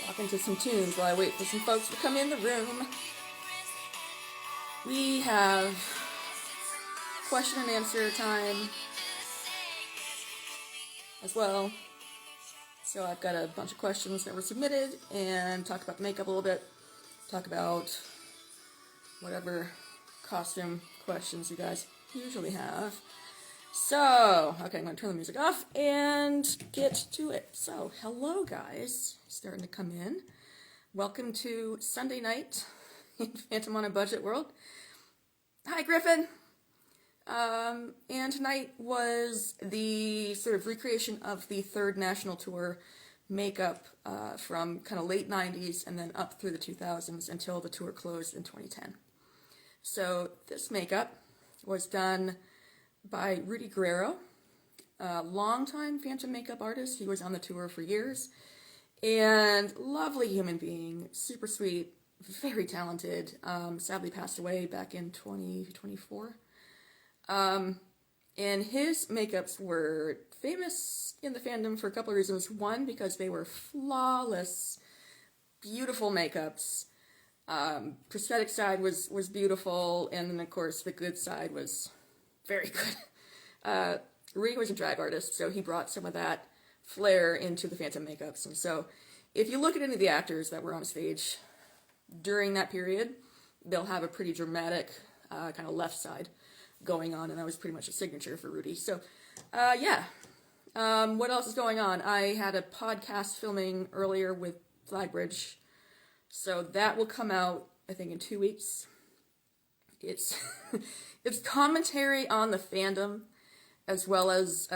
Talking to some tunes while I wait for some folks to come in the room. We have question and answer time as well. So I've got a bunch of questions that were submitted and talk about the makeup a little bit. Talk about whatever costume questions you guys usually have. So, okay, I'm going to turn the music off and get to it. So, hello guys, starting to come in. Welcome to Sunday night in Phantom on a Budget World. Hi Griffin! And tonight was the sort of recreation of the third national tour makeup from kind of late 90s and then up through the 2000s until the tour closed in 2010. So, this makeup was done by Rudy Guerrero, a longtime Phantom makeup artist. He was on the tour for years, and lovely human being, super sweet, very talented. Sadly passed away back in 2024. And his makeups were famous in the fandom for a couple of reasons. One, because they were flawless, beautiful makeups. Prosthetic side was beautiful, and then of course the good side was very good. Rudy was a drag artist, so he brought some of that flair into the Phantom makeups. And so if you look at any of the actors that were on stage during that period, they'll have a pretty dramatic kind of left side going on, and that was pretty much a signature for Rudy. So, yeah. What else is going on? I had a podcast filming earlier with Flybridge, so that will come out, I think, in 2 weeks. It's it's commentary on the fandom, as well as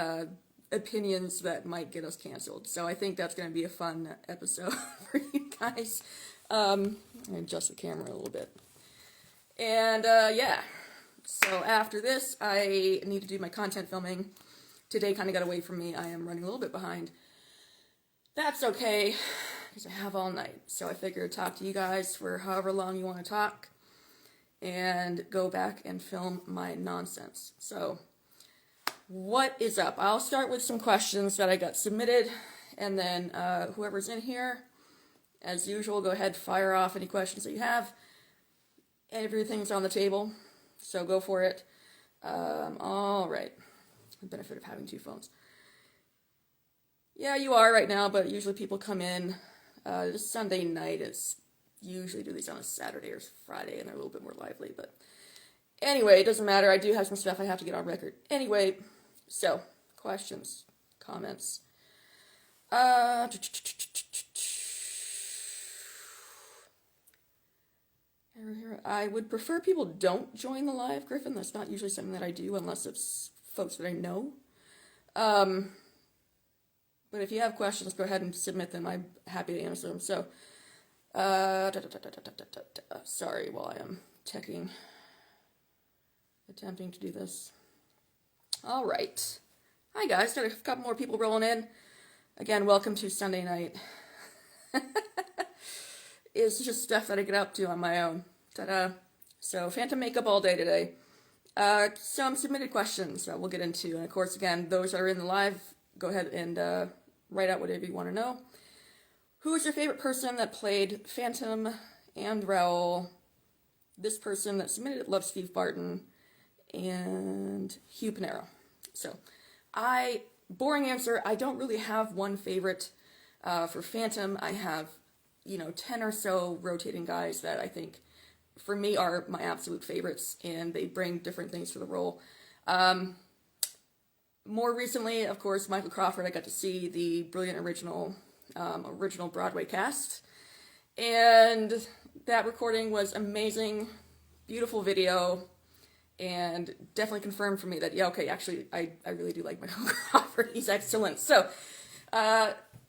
opinions that might get us canceled. So I think that's going to be a fun episode for you guys. I'm going to adjust the camera a little bit. And yeah, so after this, I need to do my content filming. Today kind of got away from me. I am running a little bit behind. That's okay, because I have all night. So I figured talk to you guys for however long you want to talk, and go back and film my nonsense. So, what is up? I'll start with some questions that I got submitted, and then whoever's in here, as usual, go ahead, fire off any questions that you have. Everything's on the table, so go for it. All right. The benefit of having two phones. Yeah, you are right now, but usually people come in. This Sunday night is usually do these on a Saturday or Friday, and they're a little bit more lively, but anyway, it doesn't matter. I do have some stuff I have to get on record. Anyway, so, questions, comments. I would prefer people don't join the live, Griffin. That's not usually something that I do unless it's folks that I know. But if you have questions, go ahead and submit them. I'm happy to answer them. So, sorry while I am attempting to do this. All right. Hi guys, got a couple more people rolling in. Again, welcome to Sunday night. It's just stuff that I get up to on my own. Ta-da. So, Phantom makeup all day today. Some submitted questions that we'll get into. And of course, again, those that are in the live, go ahead and write out whatever you want to know. Who is your favorite person that played Phantom and Raoul? This person that submitted it loves Steve Barton and Hugh Panero. So, boring answer, I don't really have one favorite for Phantom. I have, 10 or so rotating guys that I think, for me, are my absolute favorites, and they bring different things to the role. More recently, of course, Michael Crawford, I got to see the brilliant original Broadway cast, and that recording was amazing, beautiful video, and definitely confirmed for me that, yeah, okay, actually, I really do like Michael Crawford. He's excellent. So,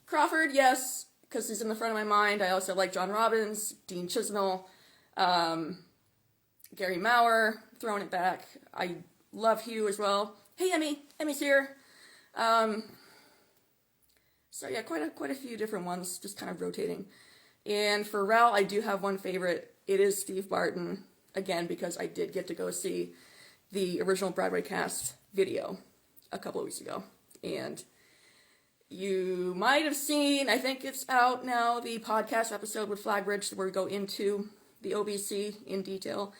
Crawford, yes, because he's in the front of my mind. I also like John Robbins, Dean Chisnell, Gary Maurer, throwing it back. I love Hugh as well. Hey, Emmy. Emmy's here. So yeah, quite a few different ones, just kind of rotating. And for Raoul, I do have one favorite. It is Steve Barton, again, because I did get to go see the original Broadway cast video a couple of weeks ago. And You might have seen, I think it's out now, the podcast episode with Flagbridge where we go into the OBC in detail.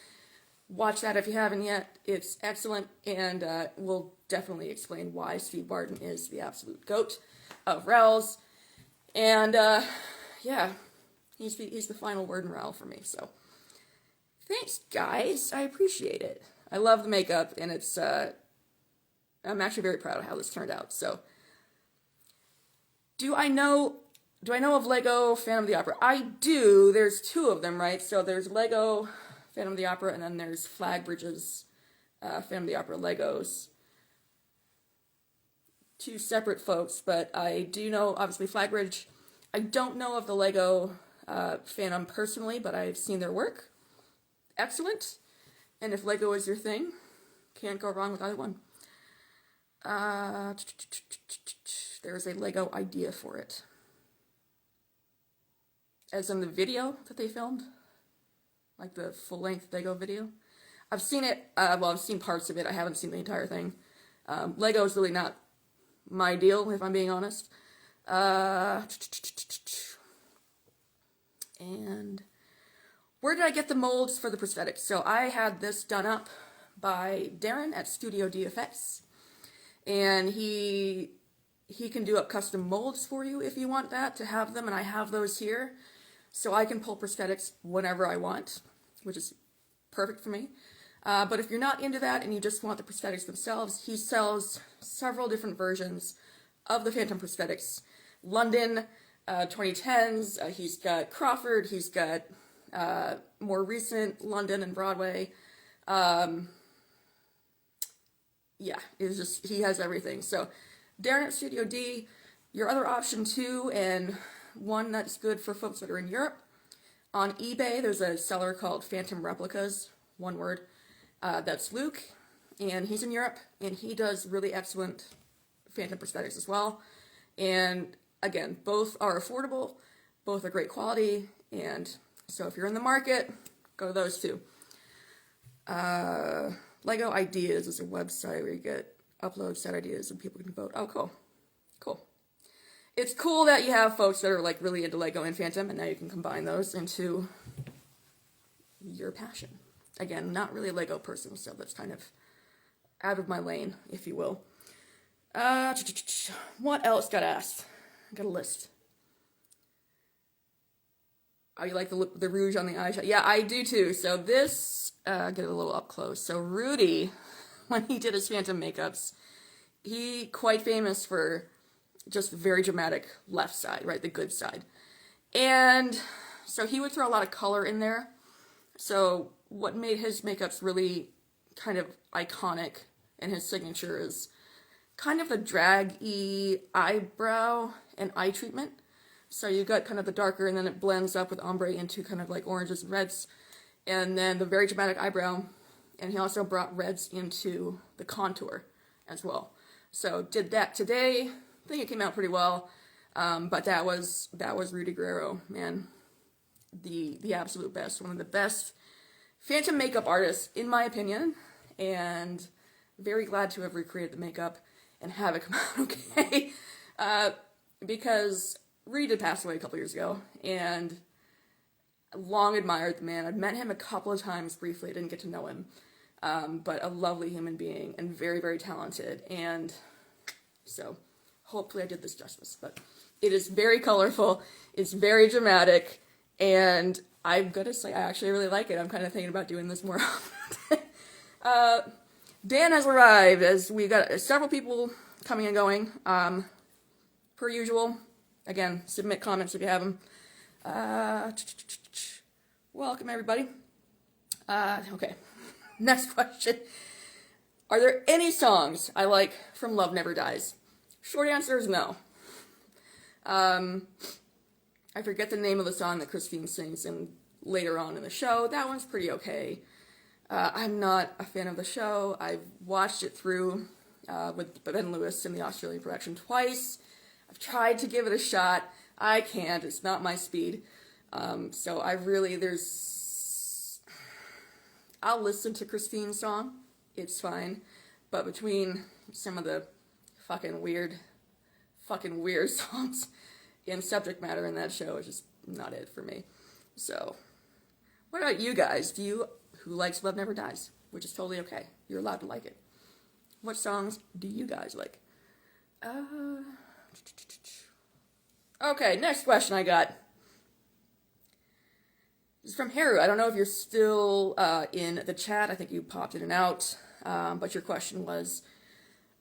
Watch that if you haven't yet. It's excellent, and we'll definitely explain why Steve Barton is the absolute GOAT of Raoul's. And yeah, he's the final word in Raoul for me. So thanks, guys. I appreciate it. I love the makeup, and it's I'm actually very proud of how this turned out. So do I know of Lego Phantom of the Opera? I do. There's two of them, right? So there's Lego Phantom of the Opera, and then there's Flagbridge's Phantom of the Opera Legos. Two separate folks, but I do know, obviously, Flagbridge. I don't know of the Lego Phantom personally, but I've seen their work. Excellent. And if Lego is your thing, can't go wrong with either one. There's a Lego idea for it. As in the video that they filmed. Like the full-length Lego video. I've seen it, I've seen parts of it. I haven't seen the entire thing. Lego is really not my deal, if I'm being honest. And where did I get the molds for the prosthetics? So I had this done up by Darren at Studio DFX. And he can do up custom molds for you if you want that, to have them, and I have those here. So I can pull prosthetics whenever I want, which is perfect for me. But if you're not into that and you just want the prosthetics themselves, he sells several different versions of the Phantom prosthetics. London, 2010s, he's got Crawford, he's got more recent London and Broadway. Yeah, it's just, he has everything. So Darren at Studio D, your other option too, and one that's good for folks that are in Europe. On eBay, there's a seller called Phantom Replicas, one word. That's Luke, and he's in Europe, and he does really excellent Phantom prosthetics as well. And again, both are affordable, both are great quality, and so if you're in the market, go to those two. Lego Ideas is a website where you upload set ideas and people can vote. Oh, cool. Cool. It's cool that you have folks that are like really into Lego and Phantom, and now you can combine those into your passion. Again, not really a Lego person, so that's kind of out of my lane, if you will. What else got asked? I got a list. Oh, you like the rouge on the eyeshadow? Yeah, I do too. So this, get it a little up close. So Rudy, when he did his Phantom makeups, he quite famous for just very dramatic left side, right? The good side. And so he would throw a lot of color in there. So what made his makeups really kind of iconic and his signature is kind of the drag-y eyebrow and eye treatment. So you got kind of the darker, and then it blends up with ombre into kind of like oranges and reds. And then the very dramatic eyebrow. And he also brought reds into the contour as well. So did that today. I think it came out pretty well. But that was Rudy Guerrero, man. The absolute best. One of the best Phantom makeup artists, in my opinion. And very glad to have recreated the makeup and have it come out okay. Because Rudy did pass away a couple years ago, and long admired the man. I'd met him a couple of times briefly, didn't get to know him, but a lovely human being and very, very talented, and so hopefully I did this justice. But it is very colorful, it's very dramatic, and I'm gonna say I actually really like it. I'm kind of thinking about doing this more often. Dan has arrived, as we got several people coming and going, per usual. Again, submit comments if you have them. Welcome, everybody. Okay, next question. Are there any songs I like from Love Never Dies? Short answer is no. I forget the name of the song that Christine sings later on in the show. That one's pretty okay. I'm not a fan of the show. I've watched it through with Ben Lewis in the Australian production twice. I've tried to give it a shot. I can't. It's not my speed. So I'll listen to Christine's song. It's fine. But between some of the fucking weird fucking weird songs and subject matter in that show is just not it for me. So, what about you guys? Who likes Love Never Dies? Which is totally okay. You're allowed to like it. What songs do you guys like? Okay, next question I got. This is from Haru. I don't know if you're still in the chat. I think you popped in and out. But your question was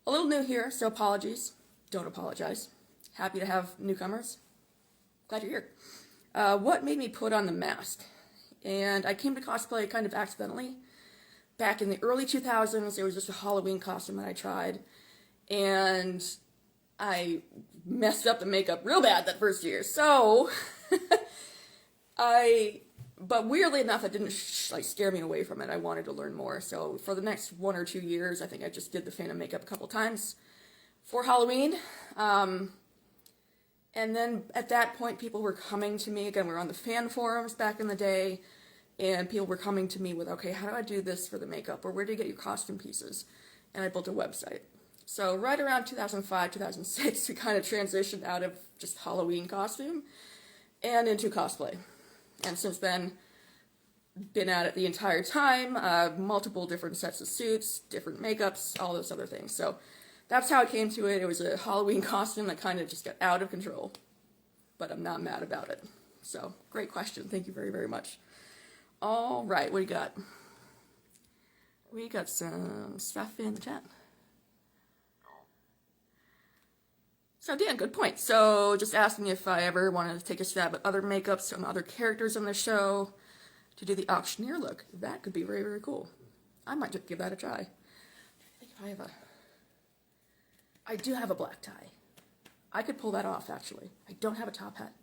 a little new here, so apologies. Don't apologize. Happy to have newcomers. Glad you're here. What made me put on the mask? And I came to cosplay kind of accidentally. Back in the early 2000s, it was just a Halloween costume that I tried. And I messed up the makeup real bad that first year. So, but weirdly enough, it didn't scare me away from it. I wanted to learn more. So for the next 1 or 2 years, I think I just did the Phantom makeup a couple times for Halloween. And then at that point, people were coming to me. Again, we were on the Phan forums back in the day. And people were coming to me with, okay, how do I do this for the makeup? Or where do you get your costume pieces? And I built a website. So right around 2005, 2006, we kind of transitioned out of just Halloween costume and into cosplay. And since then, been at it the entire time, multiple different sets of suits, different makeups, all those other things. So that's how I came to it. It was a Halloween costume that kind of just got out of control. But I'm not mad about it. So, great question. Thank you very, very much. All right, what do you got? We got some stuff in the chat. So Dan, good point. So just asking if I ever wanted to take a stab at other makeups from other characters on the show to do the auctioneer look. That could be very, very cool. I might just give that a try. I think if I do have a black tie. I could pull that off, actually. I don't have a top hat.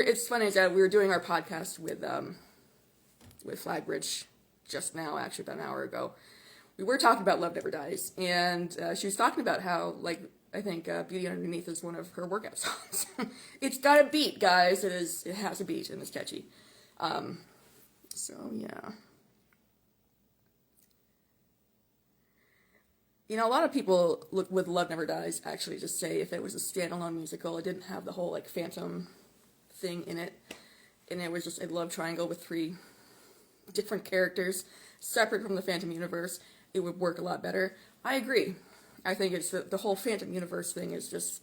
It's funny that we were doing our podcast with Flagbridge just now, actually about an hour ago. We were talking about Love Never Dies, and she was talking about how, I think Beauty Underneath is one of her workout songs. It's got a beat, guys. It has a beat, and it's catchy. So, yeah. A lot of people with Love Never Dies actually just say if it was a standalone musical, it didn't have the whole, Phantom thing in it, and it was just a love triangle with 3 different characters separate from the Phantom universe, it would work a lot better. I agree. I think it's the whole Phantom universe thing is just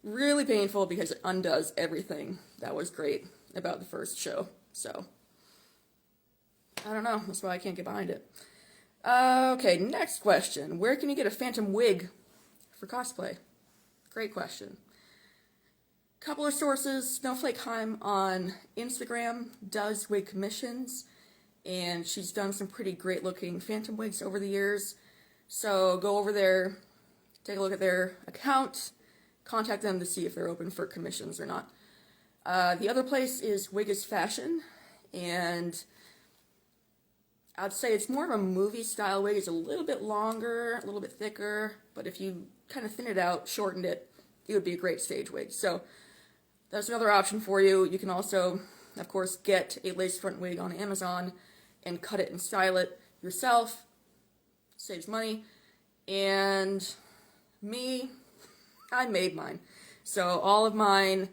really painful because it undoes everything that was great about the first show. So, I don't know. That's why I can't get behind it. Okay, next question. Where can you get a Phantom wig for cosplay? Great question. Couple of sources. Snowflake Heim on Instagram does wig commissions, and she's done some pretty great looking Phantom wigs over the years. So go over there, take a look at their account, contact them to see if they're open for commissions or not. The other place is Wig is Fashion, and I'd say it's more of a movie style wig. It's a little bit longer, a little bit thicker, but if you kind of thin it out, shortened it, it would be a great stage wig. So that's another option for you. You can also, of course, get a lace front wig on Amazon and cut it and style it yourself. Saves money. And me, I made mine. So all of mine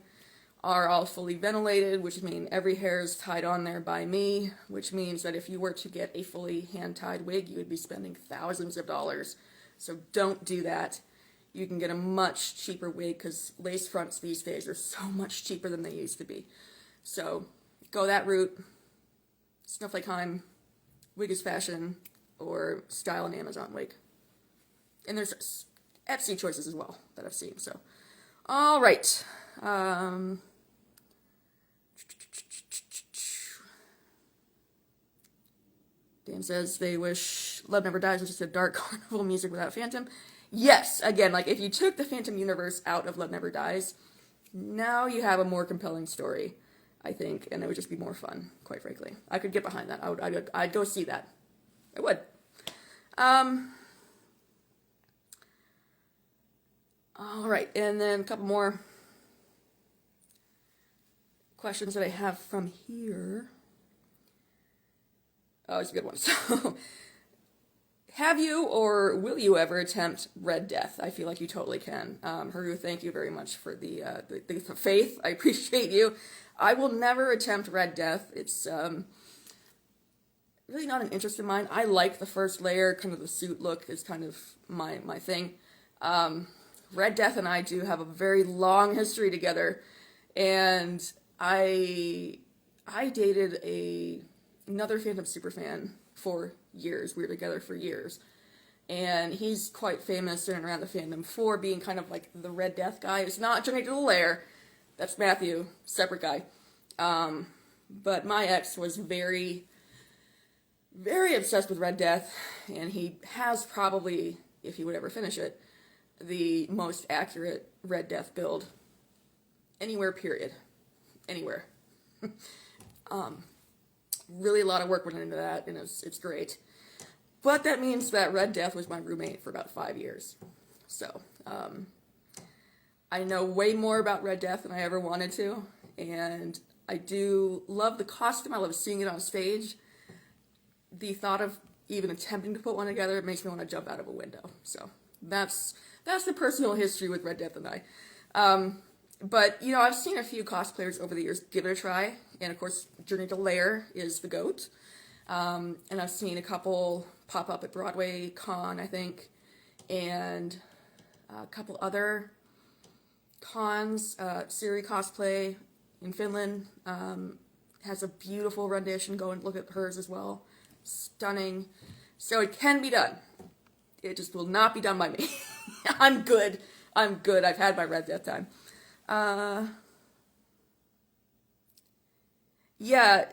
are all fully ventilated, which means every hair is tied on there by me, which means that if you were to get a fully hand-tied wig, you would be spending thousands of dollars. So don't do that. You can get a much cheaper wig because lace fronts these days are so much cheaper than they used to be. So go that route. Snowflake Heim, Wig is Fashion, or Style and Amazon wig. And there's Etsy choices as well that I've seen. So, all right. Dan says they wish Love Never Dies was just a dark carnival music without Phantom. Yes, again, if you took the Phantom universe out of Love Never Dies, now you have a more compelling story, I think, and it would just be more fun, quite frankly. I could get behind that. I'd go see that. I would. All right, and then a couple more questions that I have from here. Oh, it's a good one. So, have you or will you ever attempt Red Death? I feel like you totally can. Haru, thank you very much for the faith. I appreciate you. I will never attempt Red Death. It's really not an interest of mine. I like the first layer, kind of the suit look is kind of my thing. Red Death and I do have a very long history together, and I dated another Phantom superfan for years. We were together for years, and he's quite famous in and around the fandom for being kind of like the Red Death guy. It's not Journey to the Lair. That's Matthew, separate guy. But my ex was very, very obsessed with Red Death, and he has probably, if he would ever finish it, the most accurate Red Death build anywhere, period. Anywhere. Really a lot of work went into that, and it's great. But that means that Red Death was my roommate for about 5 years. So, I know way more about Red Death than I ever wanted to, and I do love the costume. I love seeing it on stage. The thought of even attempting to put one together makes me want to jump out of a window. So that's the personal history with Red Death and I. But, you know, I've seen a few cosplayers over the years give it a try. And, of course, Journey to Lair is the GOAT. And I've seen a couple pop up at Broadway Con, I think. And a couple other cons. Siri Cosplay in Finland has a beautiful rendition. Go and look at hers as well. Stunning. So it can be done. It just will not be done by me. I'm good. I've had my Red Death time. Yeah.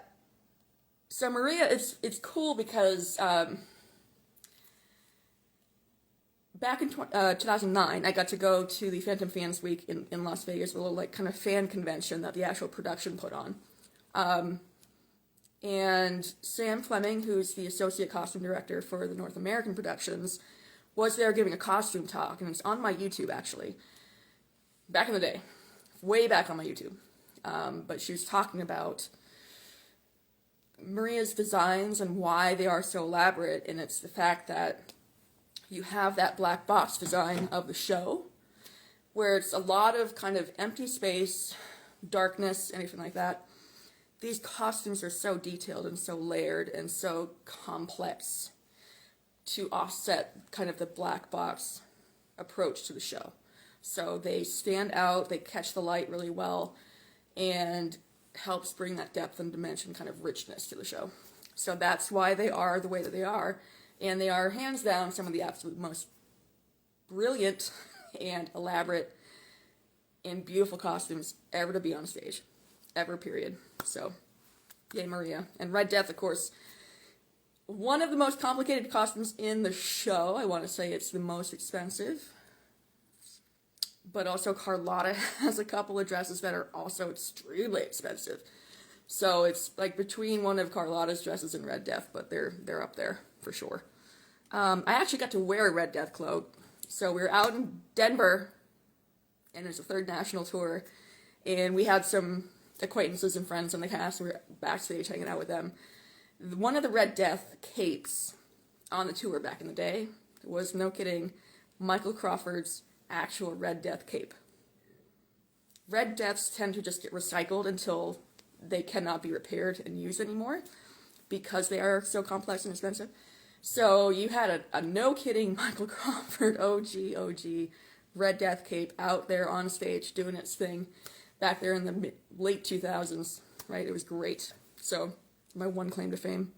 So Maria, it's cool because back in 2009, I got to go to the Phantom Fans Week in Las Vegas, a little like kind of fan convention that the actual production put on. And Sam Fleming, who's the associate costume director for the North American productions, was there giving a costume talk, and it's on my YouTube, actually. Back in the day. Way back on my YouTube. But she was talking about Maria's designs and why they are so elaborate, and it's the fact that you have that black box design of the show, where it's a lot of kind of empty space, darkness, anything like that. These costumes are so detailed and so layered and so complex to offset kind of the black box approach to the show. So they stand out, they catch the light really well, and helps bring that depth and dimension, kind of richness to the show. So that's why they are the way that they are, and they are hands down some of the absolute most brilliant and elaborate and beautiful costumes ever to be on stage. Ever, period. So, yay Maria. And Red Death, of course, one of the most complicated costumes in the show. I want to say it's the most expensive. But also Carlotta has a couple of dresses that are also extremely expensive. So it's like between one of Carlotta's dresses and Red Death, but they're up there for sure. I actually got to wear a Red Death cloak. So we were out in Denver, and it's a third national tour, and we had some acquaintances and friends on the cast. We were backstage hanging out with them. One of the Red Death capes on the tour back in the day was, no kidding, Michael Crawford's actual Red Death cape. Red Deaths tend to just get recycled until they cannot be repaired and used anymore because they are so complex and expensive. So you had a no kidding Michael Crawford OG Red Death cape out there on stage doing its thing back there in the late 2000s, right? It was great. So, my one claim to fame.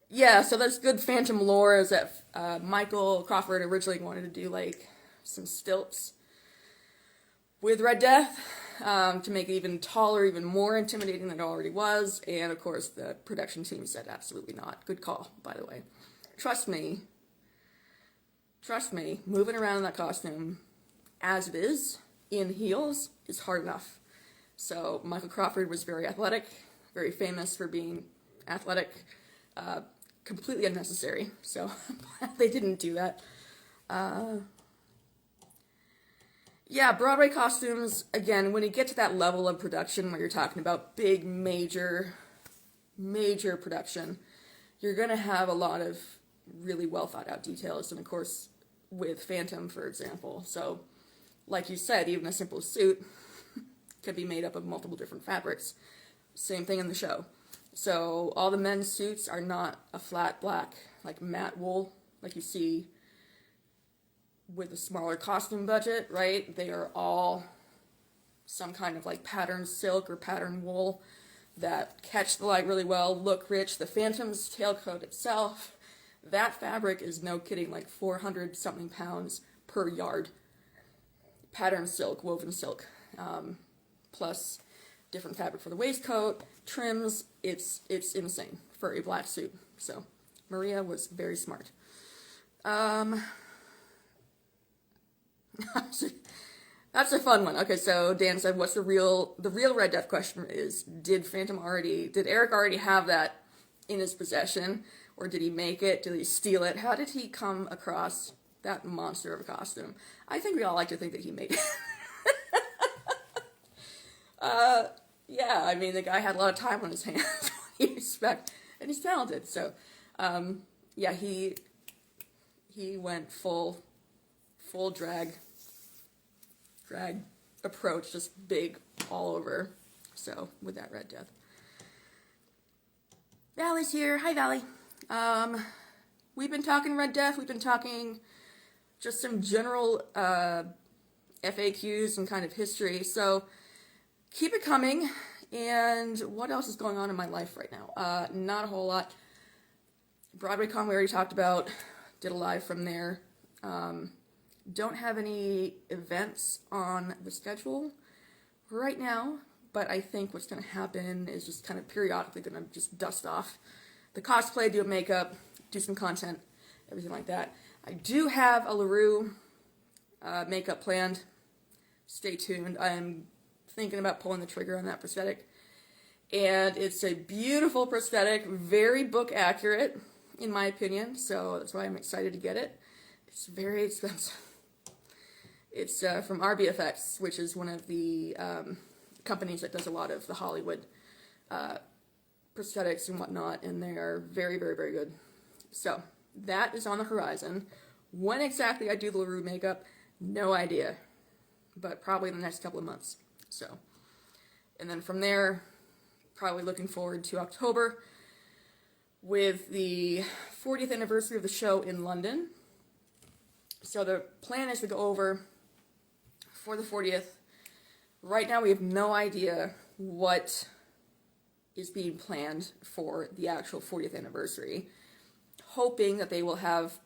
Yeah, so that's good Phantom lore, is that Michael Crawford originally wanted to do, like, some stilts with Red Death to make it even taller, even more intimidating than it already was, and, of course, the production team said absolutely not. Good call, by the way. Trust me, moving around in that costume, as it is, in heels, is hard enough. So Michael Crawford was very athletic, very famous for being athletic, completely unnecessary. So I'm glad they didn't do that. Yeah, Broadway costumes, again, when you get to that level of production where you're talking about big, major production, you're going to have a lot of really well thought out details. And of course, with Phantom, for example. So, like you said, even a simple suit could be made up of multiple different fabrics. Same thing in the show. So, all the men's suits are not a flat black, like matte wool, like you see with a smaller costume budget, right? They are all some kind of like patterned silk or patterned wool that catch the light really well, look rich. The Phantom's tailcoat itself, that fabric is no kidding, like 400 something pounds per yard. Patterned silk, woven silk, plus different fabric for the waistcoat, trims. It's insane for a black suit. So Maria was very smart. That's a fun one. Okay, so Dan said, "What's the real Red Death question is? Did Eric already have that in his possession, or did he make it? Did he steal it? How did he come across that monster of a costume?" I think we all like to think that he made it. Yeah, I mean, the guy had a lot of time on his hands. What do you expect? And he's talented, so yeah, he went full drag approach, just big all over. So with that Red Death. Valley's here. Hi, Valley. We've been talking Red Death. We've been talking just some general FAQs and kind of history. So keep it coming. And what else is going on in my life right now? Not a whole lot. BroadwayCon we already talked about. Did a live from there. Don't have any events on the schedule right now, but I think what's going to happen is just kind of periodically going to just dust off the cosplay, do a makeup, do some content, everything like that. I do have a LaRue makeup planned. Stay tuned. I'm thinking about pulling the trigger on that prosthetic. And it's a beautiful prosthetic, very book accurate, in my opinion, so that's why I'm excited to get it. It's very expensive. It's from RBFX, which is one of the companies that does a lot of the Hollywood prosthetics and whatnot, and they are very, very, very good. So that is on the horizon. When exactly I do the LaRue makeup, no idea, but probably in the next couple of months. So, and then from there, probably looking forward to October with the 40th anniversary of the show in London. So the plan is to go over for the 40th. Right now we have no idea what is being planned for the actual 40th anniversary. Hoping that they will have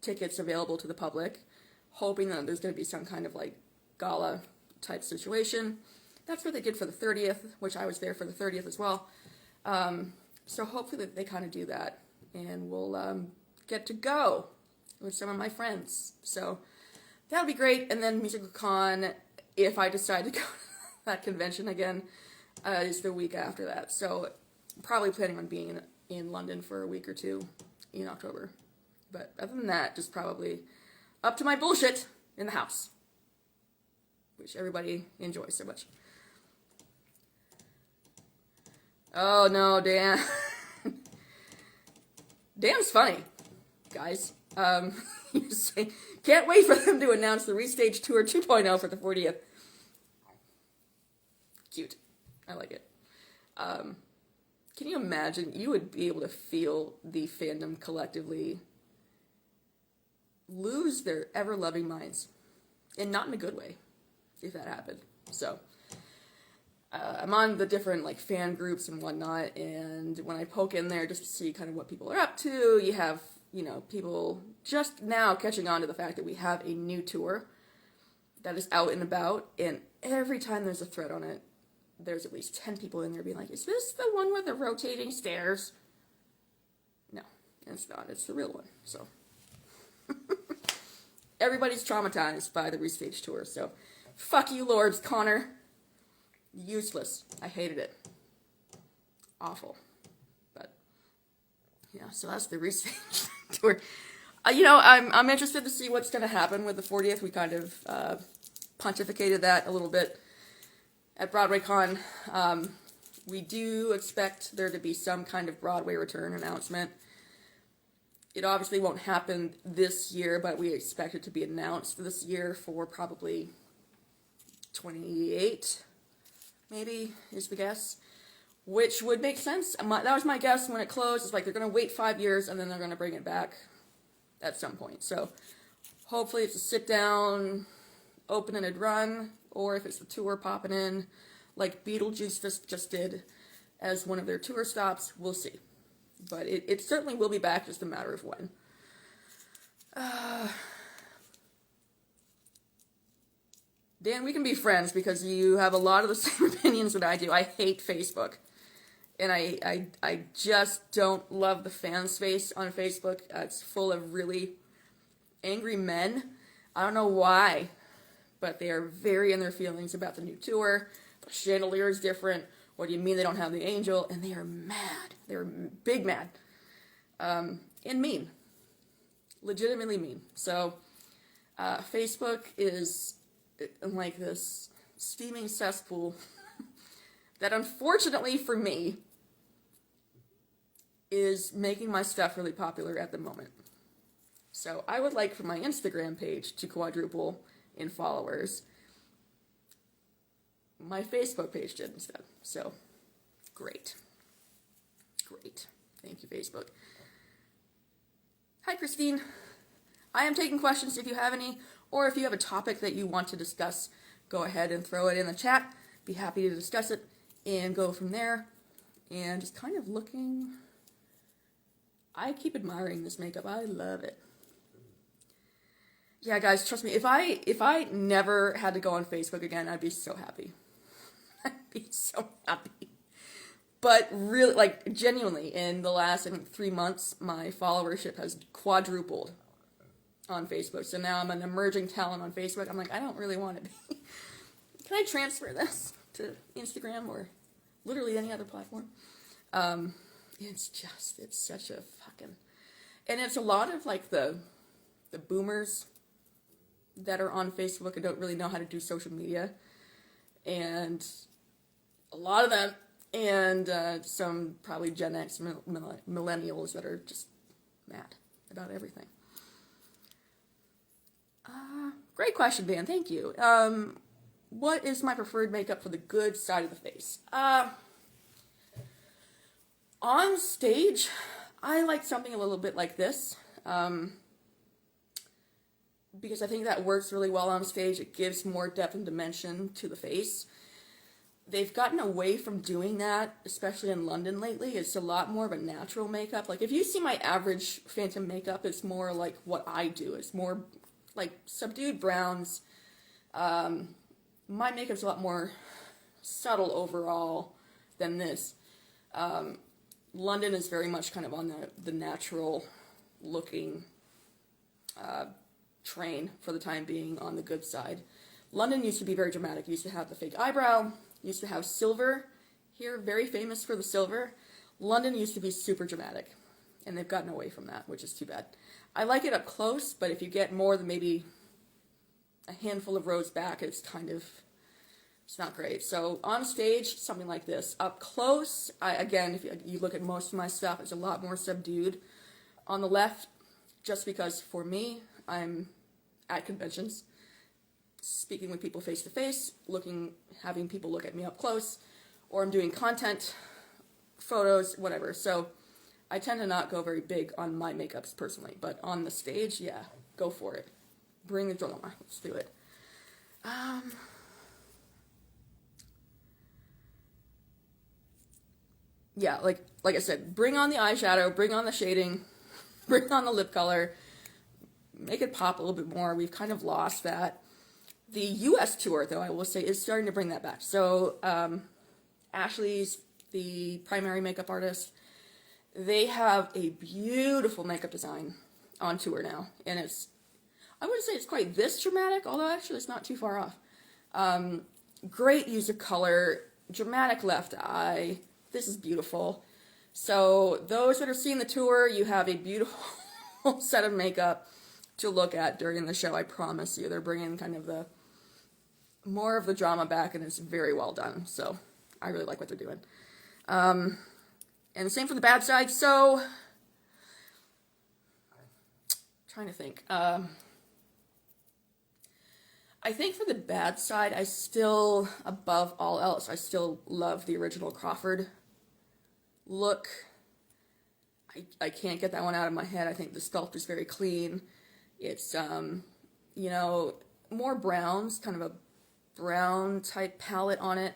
tickets available to the public. Hoping that there's going to be some kind of like gala type situation. That's what they did for the 30th, which I was there for the 30th as well. So hopefully they kind of do that. And we'll get to go with some of my friends. So that'll be great. And then Musical Con, if I decide to go to that convention again, is the week after that. So probably planning on being in London for a week or two in October. But other than that, just probably up to my bullshit in the house, which everybody enjoys so much. Oh no, Dan. Dan's funny, guys. Can't wait for them to announce the Restage Tour 2.0 for the 40th. Cute. I like it. Can you imagine? You would be able to feel the fandom collectively lose their ever-loving minds. And not in a good way, if that happened. So, I'm on the different like fan groups and whatnot, and when I poke in there just to see kind of what people are up to, you have, people just now catching on to the fact that we have a new tour that is out and about, and every time there's a thread on it, there's at least 10 people in there being like, is this the one with the rotating stairs? No, it's not. It's the real one. So everybody's traumatized by the Restage Tour, so fuck you, Lords, Connor. Useless. I hated it. Awful. But yeah, so that's the Restage Tour. I'm interested to see what's going to happen with the 40th. We kind of pontificated that a little bit at BroadwayCon. We do expect there to be some kind of Broadway return announcement. It obviously won't happen this year, but we expect it to be announced this year for probably 28, maybe, is the guess. Which would make sense. That was my guess when it closed. It's like they're going to wait 5 years and then they're going to bring it back at some point. So hopefully it's a sit down, open and run, or if it's the tour popping in, like Beetlejuice just did as one of their tour stops, we'll see. But it certainly will be back, just a matter of when. Dan, we can be friends because you have a lot of the same opinions that I do. I hate Facebook. And I just don't love the fan space on Facebook. It's full of really angry men. I don't know why, but they are very in their feelings about the new tour. The chandelier is different. What do you mean they don't have the angel? And they are mad. They're big mad. And mean. Legitimately mean. So, Facebook is like this steaming cesspool that unfortunately for me is making my stuff really popular at the moment. So I would like for my Instagram page to quadruple in followers. My Facebook page did instead. So, great. Great. Thank you, Facebook. Hi, Christine. I am taking questions if you have any, or if you have a topic that you want to discuss, go ahead and throw it in the chat. Be happy to discuss it and go from there. And just kind of looking. I keep admiring this makeup. I love it. Yeah, guys, trust me. If I never had to go on Facebook again, I'd be so happy. I'd be so happy. But really, like, genuinely, in the last, I think, 3 months, my followership has quadrupled on Facebook. So now I'm an emerging talent on Facebook. I'm like, I don't really want to be. Can I transfer this to Instagram or literally any other platform? It's such a fucking... And it's a lot of, like, the boomers that are on Facebook and don't really know how to do social media. And a lot of them, and some probably Gen X millennials that are just mad about everything. Great question, Dan. Thank you. What is my preferred makeup for the good side of the face? On stage, I like something a little bit like this. Because I think that works really well on stage. It gives more depth and dimension to the face. They've gotten away from doing that, especially in London lately. It's a lot more of a natural makeup. Like, if you see my average Phantom makeup, it's more like what I do. It's more like subdued browns. My makeup's a lot more subtle overall than this. London is very much kind of on the natural looking train for the time being, on the good side. London used to be very dramatic. Used to have the fake eyebrow, used to have silver here, very famous for the silver. London used to be super dramatic, and they've gotten away from that, which is too bad. I like it up close, but if you get more than maybe a handful of rows back, it's not great. So on stage, something like this. Up close, again, if you look at most of my stuff, it's a lot more subdued. On the left, just because for me, I'm at conventions, speaking with people face to face, having people look at me up close, or I'm doing content, photos, whatever. So I tend to not go very big on my makeups personally, but on the stage, yeah, go for it. Bring the drama. Let's do it. Yeah, like I said, bring on the eyeshadow, bring on the shading, bring on the lip color, make it pop a little bit more. We've kind of lost that. The U.S. tour, though, I will say, is starting to bring that back. So, Ashley's the primary makeup artist. They have a beautiful makeup design on tour now. And I wouldn't say it's quite this dramatic, although actually it's not too far off. Great use of color, dramatic left eye. This is beautiful. So, those that are seeing the tour, you have a beautiful set of makeup to look at during the show, I promise you. They're bringing kind of the more of the drama back, and it's very well done. So I really like what they're doing. And same for the bad side. So trying to think. I think for the bad side, I still, above all else, I still love the original Crawford look. I can't get that one out of my head. I think the sculpt is very clean. It's, you know, more browns, kind of a brown type palette on it.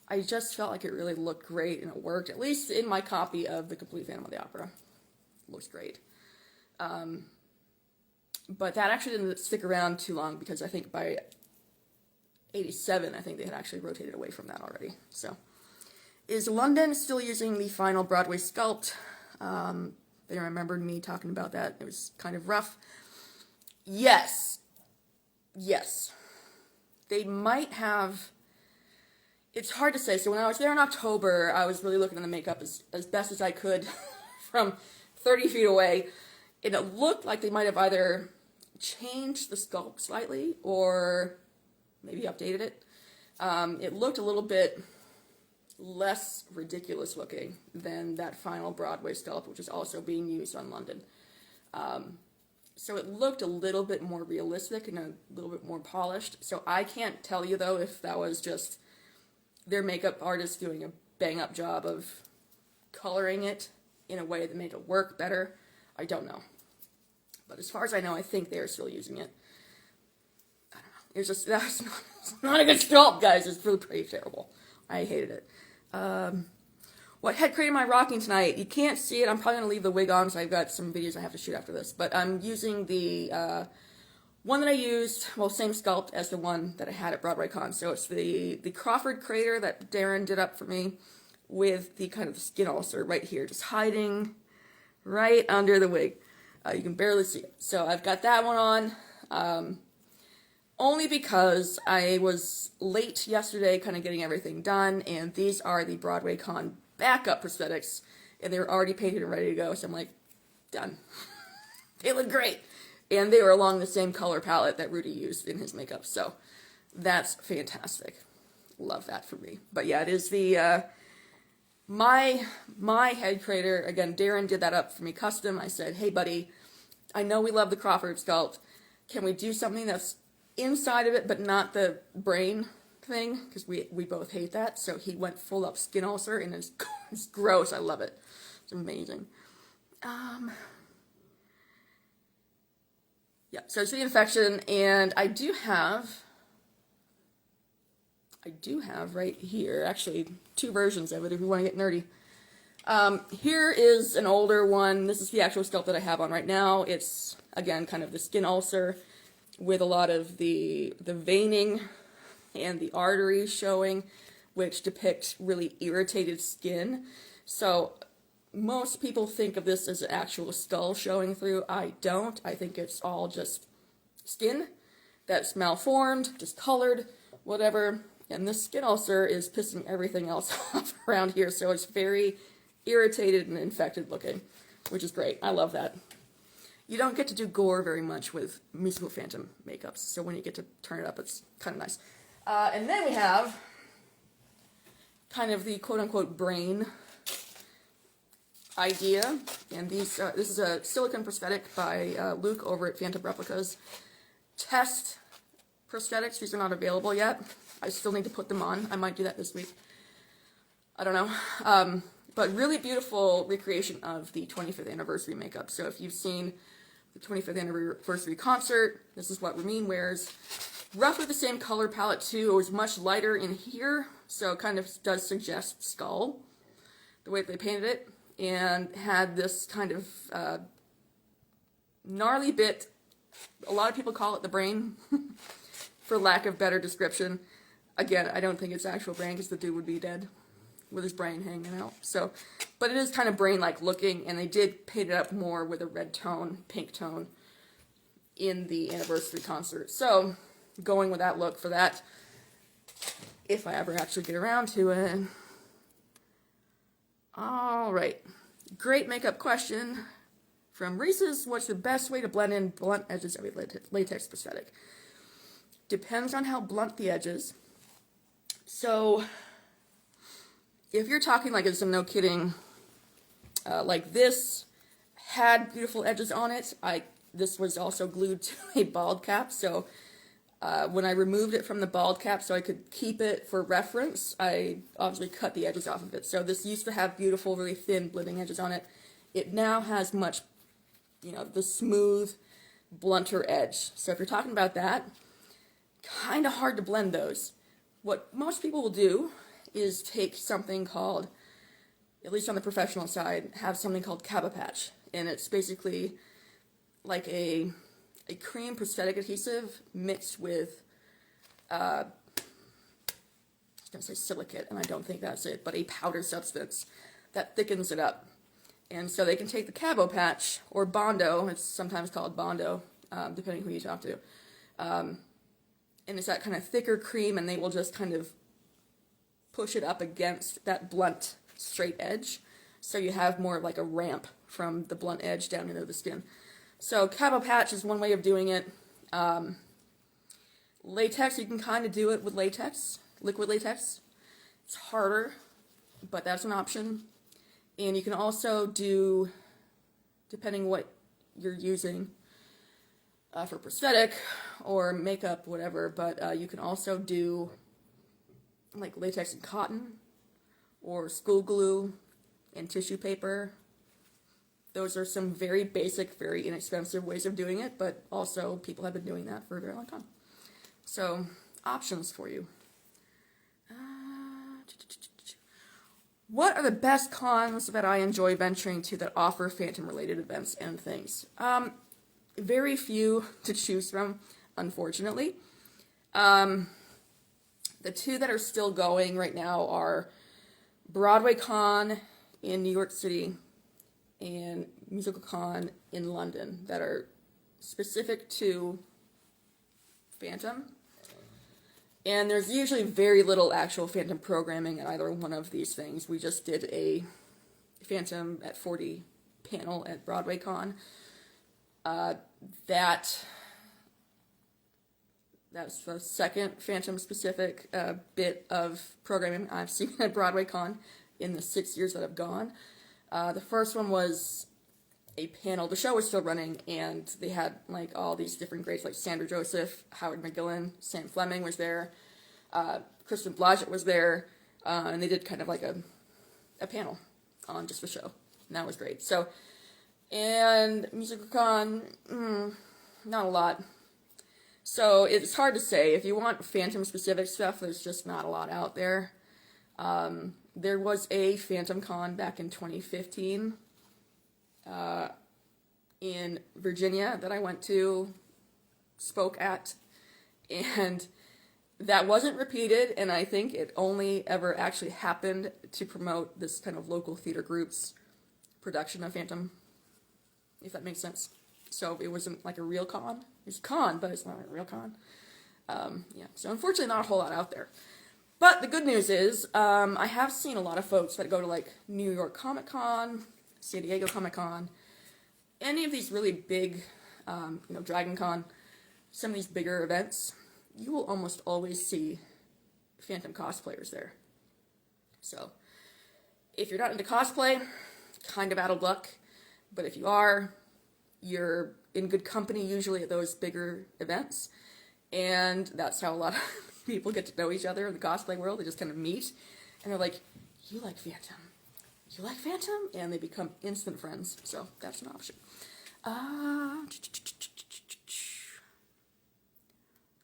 I just felt like it really looked great, and it worked, at least in my copy of The Complete Phantom of the Opera. It looks great. But that actually didn't stick around too long, because I think by 87, I think they had actually rotated away from that already. So, is London still using the final Broadway sculpt? They remembered me talking about that. It was kind of rough. Yes. Yes. They might have... It's hard to say. So when I was there in October, I was really looking at the makeup as best as I could from 30 feet away. And it looked like they might have either changed the sculpt slightly or maybe updated it. It looked a little bit less ridiculous looking than that final Broadway sculpt, which is also being used on London. So it looked a little bit more realistic and a little bit more polished. So I can't tell you, though, if that was just their makeup artist doing a bang-up job of coloring it in a way that made it work better. I don't know. But as far as I know, I think they're still using it. I don't know. It's just, that's not a good sculpt, guys. It's really pretty terrible. I hated it. What head crate am I rocking tonight? You can't see it. I'm probably going to leave the wig on because I've got some videos I have to shoot after this. But I'm using the one that I used, well, same sculpt as the one that I had at Broadway Con. So it's the Crawford crater that Darren did up for me with the kind of the skin ulcer right here, just hiding right under the wig. You can barely see it. So I've got that one on, only because I was late yesterday kind of getting everything done, and these are the Broadway Con backup prosthetics, and they were already painted and ready to go, so I'm like, done. They look great. And they were along the same color palette that Rudy used in his makeup, so that's fantastic. Love that for me. But yeah, it is the, my head crater, again, Darren did that up for me custom. I said, hey buddy, I know we love the Crawford sculpt. Can we do something that's inside of it, but not the brain thing? Because we both hate that. So he went full up skin ulcer, and it's gross. I love it. It's amazing. Yeah, so it's the infection, and I do have right here, actually, 2 versions of it if you want to get nerdy. Here is an older one. This is the actual sculpt that I have on right now. It's, again, kind of the skin ulcer with a lot of the veining and the arteries showing, which depict really irritated skin. So most people think of this as an actual skull showing through. I don't. I think it's all just skin that's malformed, discolored, whatever. And this skin ulcer is pissing everything else off around here, so it's very irritated and infected looking, which is great. I love that. You don't get to do gore very much with musical phantom makeups, so when you get to turn it up, it's kind of nice. And then we have kind of the quote-unquote brain idea, and these this is a silicone prosthetic by Luke over at Phantom Replicas. Test prosthetics. These are not available yet. I still need to put them on. I might do that this week. I don't know. But really beautiful recreation of the 25th anniversary makeup. So if you've seen the 25th anniversary concert, this is what Ramin wears. Roughly the same color palette too. It was much lighter in here, so it kind of does suggest skull, the way that they painted it. And had this kind of gnarly bit. A lot of people call it the brain, for lack of better description. Again, I don't think it's actual brain, because the dude would be dead with his brain hanging out. So, but it is kind of brain-like looking, and they did paint it up more with a red tone, pink tone, in the anniversary concert. So, going with that look for that, if I ever actually get around to it. Alright, great makeup question from Reese's. What's the best way to blend in blunt edges of a latex prosthetic? depends on how blunt the edge is. So if you're talking like it's a no kidding, like this had beautiful edges on it. This was also glued to a bald cap, so when I removed it from the bald cap so I could keep it for reference, I obviously cut the edges off of it. So this used to have beautiful, really thin blending edges on it. It now has much, the smooth, blunter edge. So if you're talking about that, kind of hard to blend those. What most people will do is take something called, at least on the professional side, have something called Cabo Patch. And it's basically like a cream prosthetic adhesive mixed with, I was going to say silicate, and I don't think that's it, but a powder substance that thickens it up. And so they can take the Cabo Patch, or Bondo, it's sometimes called Bondo, depending who you talk to, and it's that kind of thicker cream, and they will just kind of push it up against that blunt, straight edge, so you have more like a ramp from the blunt edge down into the skin. So Cabo Patch is one way of doing it. Latex, you can kind of do it with latex, liquid latex. It's harder, but that's an option. And you can also do, depending what you're using for prosthetic or makeup, whatever, but you can also do like latex and cotton or school glue and tissue paper. Those are some very basic, very inexpensive ways of doing it, but also people have been doing that for a very long time. So, options for you. What are the best cons that I enjoy venturing to that offer Phantom-related events and things? Very few to choose from, unfortunately. The two that are still going right now are Broadway Con in New York City and Musical Con in London that are specific to Phantom. And there's usually very little actual Phantom programming at either one of these things. We just did a Phantom at 40 panel at Broadway Con. That's the second Phantom specific bit of programming I've seen at Broadway Con in the 6 years that I've gone. The first one was a panel. The show was still running, and they had like all these different greats like Sandra Joseph, Howard McGillen, Sam Fleming was there, Kristen Blodgett was there, and they did kind of like a panel on just the show, and that was great. So, and Musical Con, not a lot. So it's hard to say. If you want Phantom specific stuff, there's just not a lot out there. There was a Phantom Con back in 2015 in Virginia that I went to, spoke at, and that wasn't repeated, and I think it only ever actually happened to promote this kind of local theater group's production of Phantom, if that makes sense. So it wasn't like a real con. It's a con, but it's not a real con. Yeah, so unfortunately not a whole lot out there. But the good news is, I have seen a lot of folks that go to like New York Comic Con, San Diego Comic Con, any of these really big, Dragon Con, some of these bigger events, you will almost always see Phantom cosplayers there. So, if you're not into cosplay, kind of out of luck, but if you are, you're in good company usually at those bigger events, and that's how a lot of people get to know each other in the cosplay world. They just kind of meet, and they're like, you like Phantom? You like Phantom? And they become instant friends, so that's an option.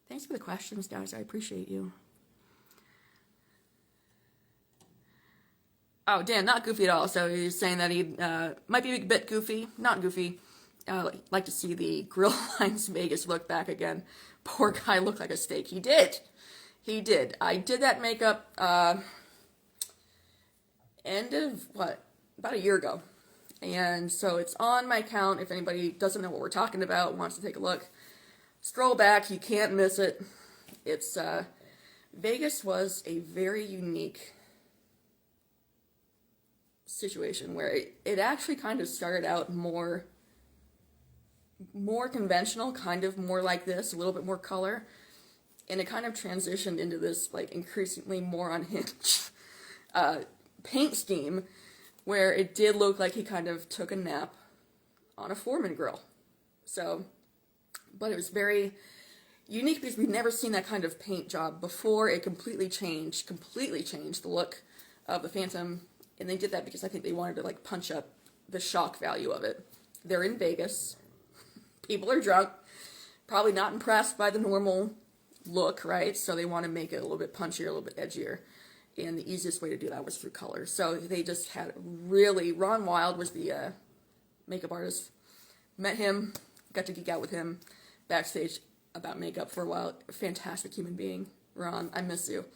Thanks for the questions, guys. I appreciate you. Oh, Dan, not goofy at all. So he's saying that he might be a bit goofy. Not goofy. Like to see the Grill Lines Vegas look back again. Poor guy looked like a steak. He did. He did. I did that makeup end of, about a year ago. And so it's on my account. If anybody doesn't know what we're talking about, wants to take a look, scroll back. You can't miss it. It's, Vegas was a very unique situation where it actually kind of started out more conventional, kind of more like this, a little bit more color. And it kind of transitioned into this, like, increasingly more unhinged paint scheme, where it did look like he kind of took a nap on a Foreman grill. So, but it was very unique because we've never seen that kind of paint job before. It completely changed the look of the Phantom, and they did that because I think they wanted to, like, punch up the shock value of it. They're in Vegas. People are drunk, probably not impressed by the normal look, right? So they want to make it a little bit punchier, a little bit edgier. And the easiest way to do that was through color. So they just had really, Ron Wild was the makeup artist. Met him, got to geek out with him backstage about makeup for a while. Fantastic human being. Ron, I miss you.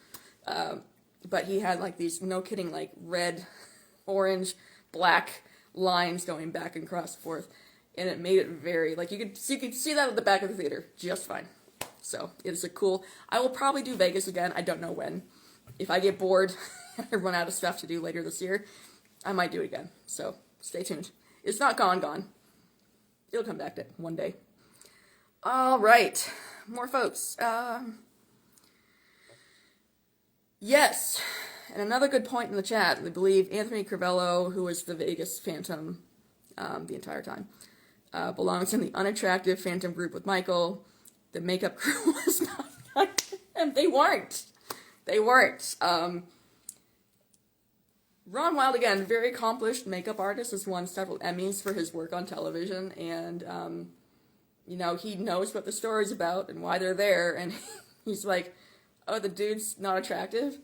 But he had like these, no kidding, like red, orange, black lines going back and across and forth. And it made it very, like, you could see that at the back of the theater just fine. So it's a cool, I will probably do Vegas again. I don't know when. If I get bored and I run out of stuff to do later this year, I might do it again. So stay tuned. It's not gone. It'll come back one day. All right. More folks. Yes. And another good point in the chat. I believe Anthony Crivello, who was the Vegas Phantom the entire time, belongs in the unattractive Phantom group with Michael. The makeup crew was not, and they weren't. Ron Wild, again, very accomplished makeup artist, has won several Emmys for his work on television, and, you know, he knows what the story's about and why they're there, and he's like, oh, the dude's not attractive?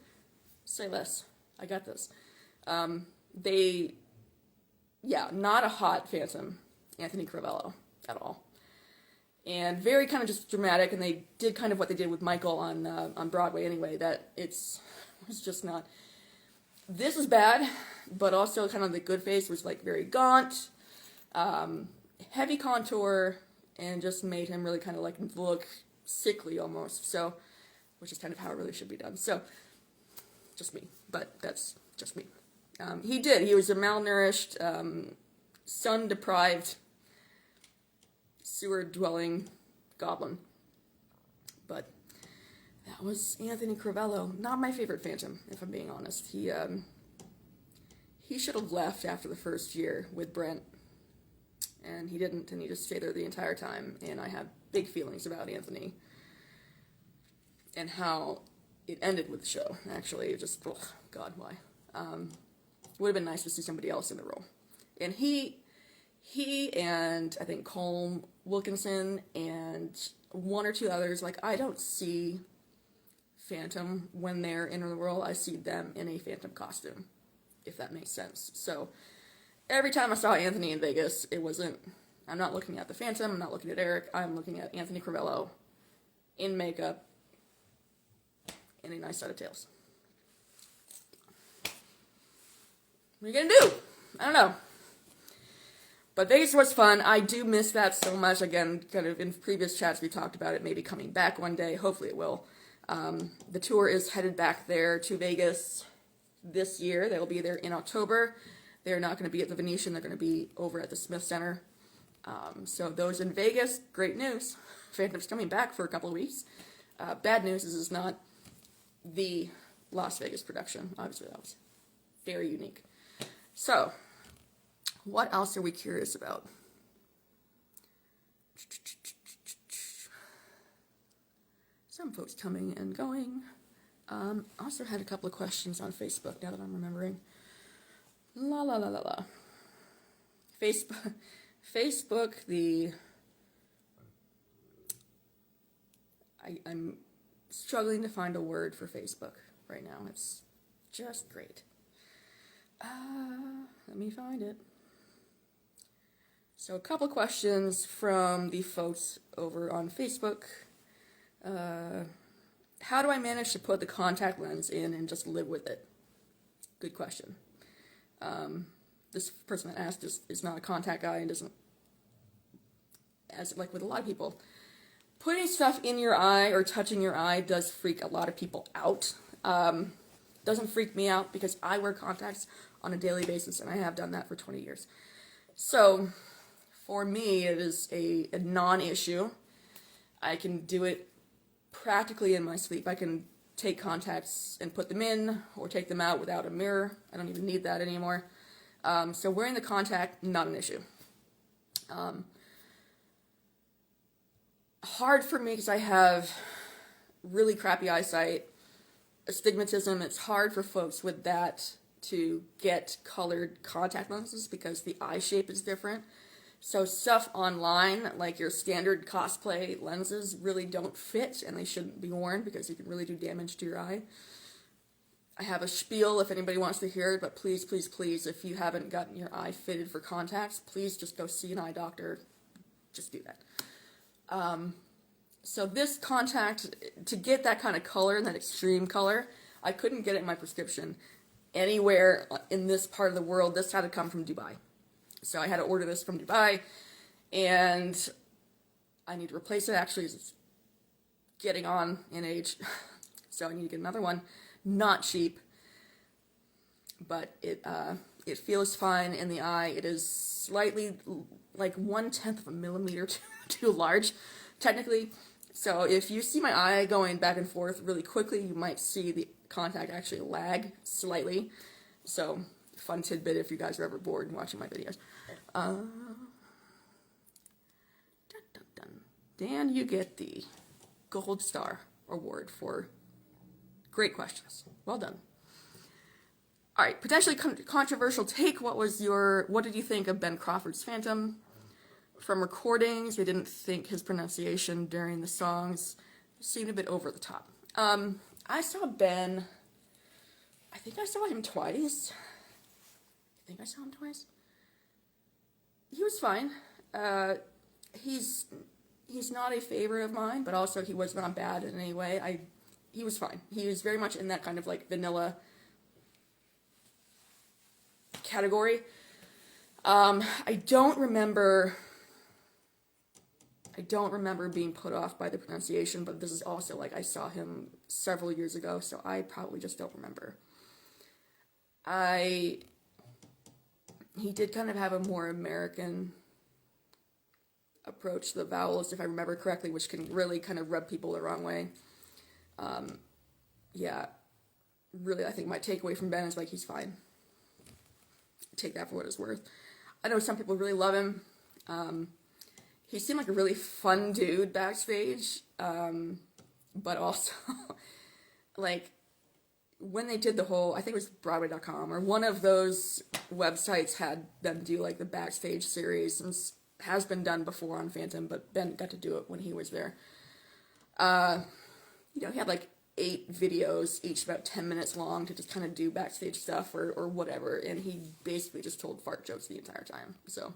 Say less. I got this. Not a hot Phantom, Anthony Crivello, at all. And very kind of just dramatic, and they did kind of what they did with Michael on Broadway anyway, that was just not. This is bad, but also kind of the good face was like very gaunt, heavy contour, and just made him really kind of like look sickly almost, so, which is kind of how it really should be done. So, just me, but that's just me. He was a malnourished, sun-deprived, sewer-dwelling goblin. But that was Anthony Crivello. Not my favorite Phantom, if I'm being honest. He should have left after the first year with Brent, and he didn't, and he just stayed there the entire time, and I have big feelings about Anthony and how it ended with the show, actually. It just, oh, God, why? Would have been nice to see somebody else in the role. And he and I think Colm Wilkinson and one or two others, like, I don't see Phantom when they're in the role. I see them in a Phantom costume, if that makes sense. So every time I saw Anthony in Vegas, it wasn't, I'm not looking at the Phantom, I'm not looking at Eric, I'm looking at Anthony Crivello in makeup and a nice set of tails. What are you gonna do? I don't know. But Vegas was fun. I do miss that so much. Again, kind of in previous chats we talked about it maybe coming back one day. Hopefully it will. The tour is headed back there to Vegas this year. They will be there in October. They're not going to be at the Venetian. They're going to be over at the Smith Center. So those in Vegas, great news. Phantom's coming back for a couple of weeks. Bad news is it's not the Las Vegas production. Obviously that was very unique. So, what else are we curious about? Some folks coming and going. Also had a couple of questions on Facebook, now that I'm remembering. Facebook, I'm struggling to find a word for Facebook right now. It's just great. Let me find it. So a couple questions from the folks over on Facebook. How do I manage to put the contact lens in and just live with it? Good question. This person that asked is not a contact guy and doesn't, as like with a lot of people, putting stuff in your eye or touching your eye does freak a lot of people out. Doesn't freak me out because I wear contacts on a daily basis and I have done that for 20 years. So for me, it is a non-issue. I can do it practically in my sleep. I can take contacts and put them in or take them out without a mirror. I don't even need that anymore. So wearing the contact, not an issue. Hard for me because I have really crappy eyesight, astigmatism. It's hard for folks with that to get colored contact lenses because the eye shape is different. So stuff online, like your standard cosplay lenses, really don't fit, and they shouldn't be worn because you can really do damage to your eye. I have a spiel if anybody wants to hear it, but please, please, please, if you haven't gotten your eye fitted for contacts, please just go see an eye doctor. Just do that. So this contact, to get that kind of color, that extreme color, I couldn't get it in my prescription anywhere in this part of the world. This had to come from Dubai. So I had to order this from Dubai, and I need to replace it. Actually, it's getting on in age, so I need to get another one. Not cheap, but it feels fine in the eye. It is slightly, like 1/10 of a millimeter too large, technically. So if you see my eye going back and forth really quickly, you might see the contact actually lag slightly. So fun tidbit if you guys are ever bored watching my videos. Dun, dun, dun. Dan, you get the Gold Star Award for great questions. Well done. All right, potentially controversial take. What did you think of Ben Crawford's Phantom? From recordings, we didn't think his pronunciation during the songs seemed a bit over the top. I saw Ben, I think I saw him twice. He was fine. He's not a favorite of mine, but also he was not bad in any way. He was fine. He was very much in that kind of like vanilla category. I don't remember being put off by the pronunciation, but this is also like I saw him several years ago, so I probably just don't remember. He did kind of have a more American approach to the vowels, if I remember correctly, which can really kind of rub people the wrong way. Yeah, really, I think my takeaway from Ben is like, he's fine. Take that for what it's worth. I know some people really love him. He seemed like a really fun dude backstage, but also, like, when they did the whole, I think it was Broadway.com, or one of those websites had them do, like, the backstage series, and has been done before on Phantom, but Ben got to do it when he was there. He had, like, 8 videos, each about 10 minutes long, to just kind of do backstage stuff, or whatever, and he basically just told fart jokes the entire time, so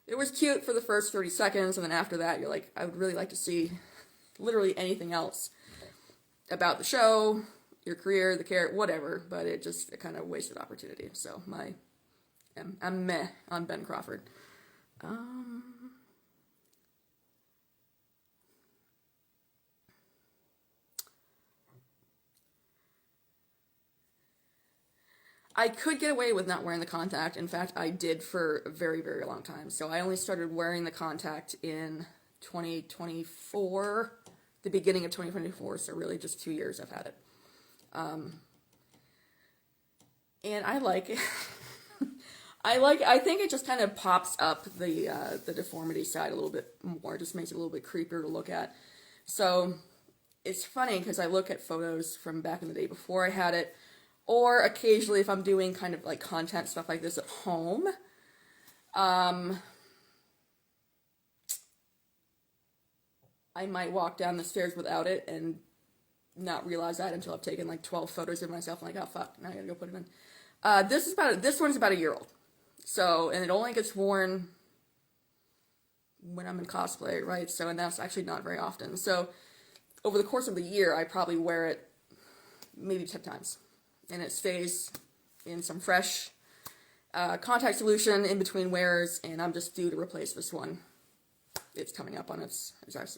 it was cute for the first 30 seconds, and then after that, you're like, I would really like to see literally anything else about the show, your career, the character, whatever, but it kind of wasted opportunity, so I'm meh on Ben Crawford. I could get away with not wearing the contact. In fact, I did for a very, very long time. So I only started wearing the contact in 2024, the beginning of 2024. So really just 2 years I've had it. And I like it. I think it just kind of pops up the deformity side a little bit more. Just makes it a little bit creepier to look at. So it's funny because I look at photos from back in the day before I had it, or occasionally if I'm doing kind of like content stuff like this at home, I might walk down the stairs without it and not realize that until I've taken like 12 photos of myself. I'm like, oh fuck, now I gotta go put it in. This one's about a year old. So, and it only gets worn when I'm in cosplay, right? So, and that's actually not very often. So, over the course of the year, I probably wear it maybe 10 times. And it stays in some fresh contact solution in between wears, and I'm just due to replace this one. It's coming up on its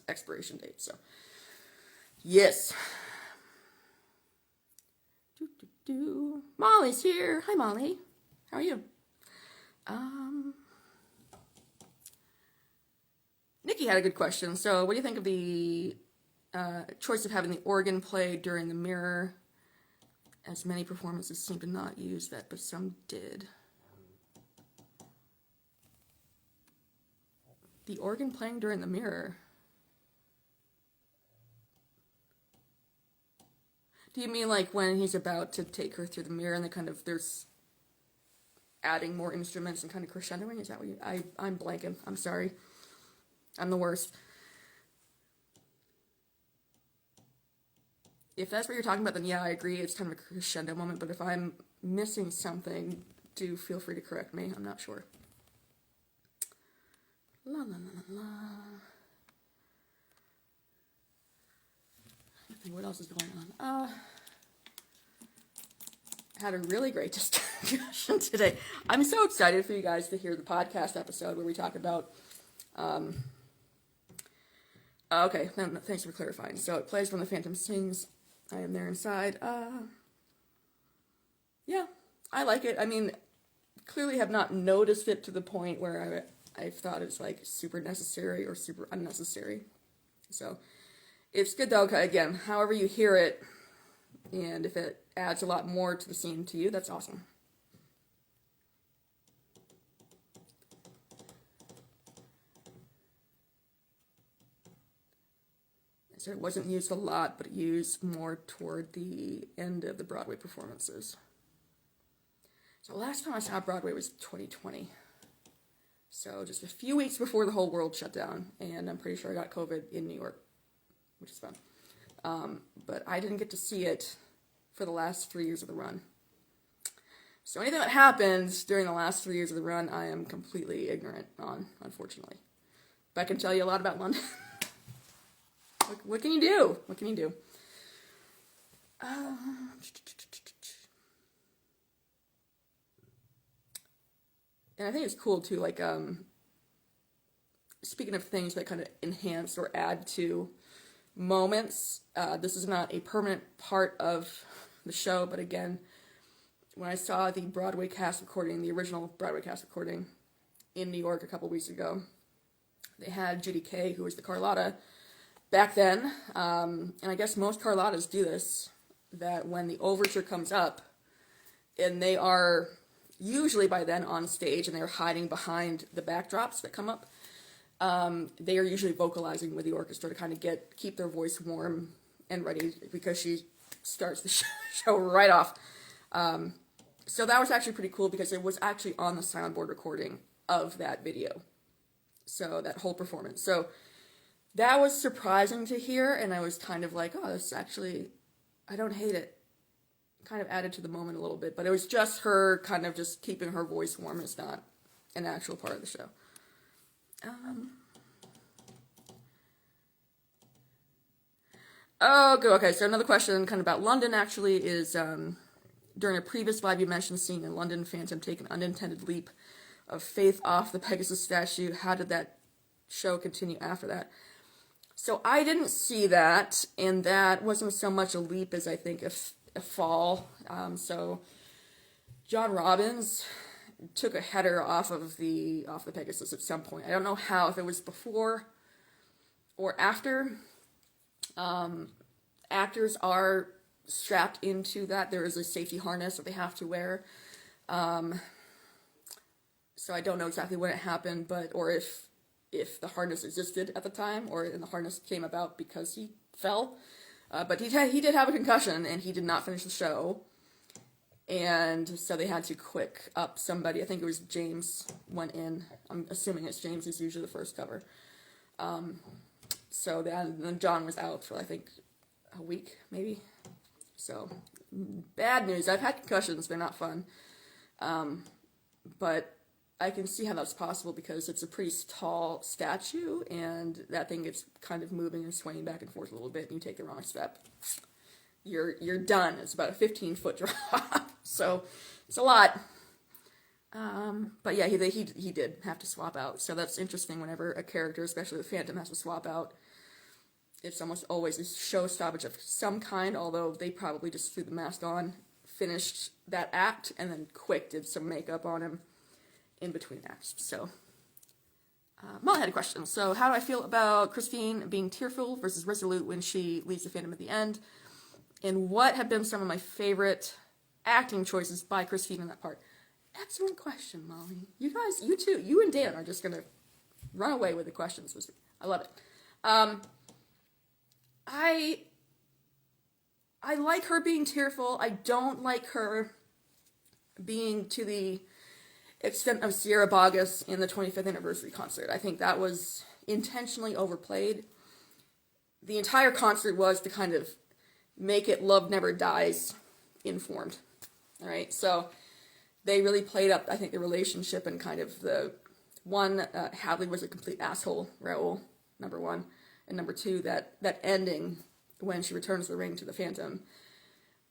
expiration date, so yes. Molly's here. Hi, Molly. How are you? Nikki had a good question. So, what do you think of the choice of having the organ play during the mirror, as many performances seem to not use that, but some did. The organ playing during the mirror. Do you mean like when he's about to take her through the mirror and they kind of, there's adding more instruments and kind of crescendoing? Is that what you, I'm blanking. I'm sorry. I'm the worst. If that's what you're talking about, then yeah, I agree. It's kind of a crescendo moment, but if I'm missing something, do feel free to correct me. I'm not sure. La la la la. I think what else is going on? Had a really great discussion today. I'm so excited for you guys to hear the podcast episode where we talk about okay, thanks for clarifying. So it plays when the Phantom sings. I am there inside. Yeah, I like it. I mean, clearly have not noticed it to the point where I've thought it's like super necessary or super unnecessary. So it's good though, again, however you hear it, and if it adds a lot more to the scene to you, that's awesome. So it wasn't used a lot, but used more toward the end of the Broadway performances. So last time I saw Broadway was 2020. So just a few weeks before the whole world shut down, and I'm pretty sure I got COVID in New York, which is fun. But I didn't get to see it for the last 3 years of the run. So anything that happens during the last 3 years of the run, I am completely ignorant on, unfortunately. But I can tell you a lot about London. What can you do? What can you do? And I think it's cool too, like, speaking of things that kind of enhance or add to moments, this is not a permanent part of the show, but again, when I saw the Broadway cast recording, the original Broadway cast recording in New York a couple weeks ago, they had Judy Kay, who was the Carlotta, back then, and I guess most Carlottas do this, that when the overture comes up, and they are usually by then on stage, and they're hiding behind the backdrops that come up, they are usually vocalizing with the orchestra to kind of keep their voice warm and ready, because she starts the show right off. So that was actually pretty cool, because it was actually on the soundboard recording of that video, so that whole performance. So that was surprising to hear, and I was kind of like, oh, this actually, I don't hate it. Kind of added to the moment a little bit, but it was just her kind of just keeping her voice warm. It's not an actual part of the show. Oh, good. Okay, so another question kind of about London actually is, during a previous live you mentioned seeing in London Phantom take an unintended leap of faith off the Pegasus statue. How did that show continue after that? So I didn't see that, and that wasn't so much a leap as I think a fall. So John Robbins took a header off the Pegasus at some point. I don't know how, if it was before or after. Actors are strapped into that. There is a safety harness that they have to wear. So I don't know exactly when it happened, or if the harness existed at the time, or the harness came about because he fell. But he did have a concussion, and he did not finish the show. And so they had to quick up somebody. I think it was James went in. I'm assuming it's James, who's usually the first cover. So then John was out for, I think, a week, maybe. So, bad news. I've had concussions. They're not fun. But I can see how that's possible, because it's a pretty tall statue, and that thing gets kind of moving and swaying back and forth a little bit, and you take the wrong step. You're done. It's about a 15-foot drop. So, it's a lot. But yeah, he did have to swap out. So that's interesting whenever a character, especially the Phantom, has to swap out. It's almost always a show stoppage of some kind, although they probably just threw the mask on, finished that act, and then quick did some makeup on him in between acts. So Molly had a question. So how do I feel about Christine being tearful versus resolute when she leaves the Phantom at the end? And what have been some of my favorite acting choices by Christine in that part? Excellent question, Molly. You guys, you too, you and Dan are just going to run away with the questions this week. I love it. I like her being tearful. I don't like her being to the extent of Sierra Boggess in the 25th anniversary concert. I think that was intentionally overplayed. The entire concert was to kind of make it Love Never Dies informed. All right, so they really played up, I think, the relationship and kind of the one, Hadley was a complete asshole, Raoul, number one, and number two, that ending when she returns the ring to the Phantom.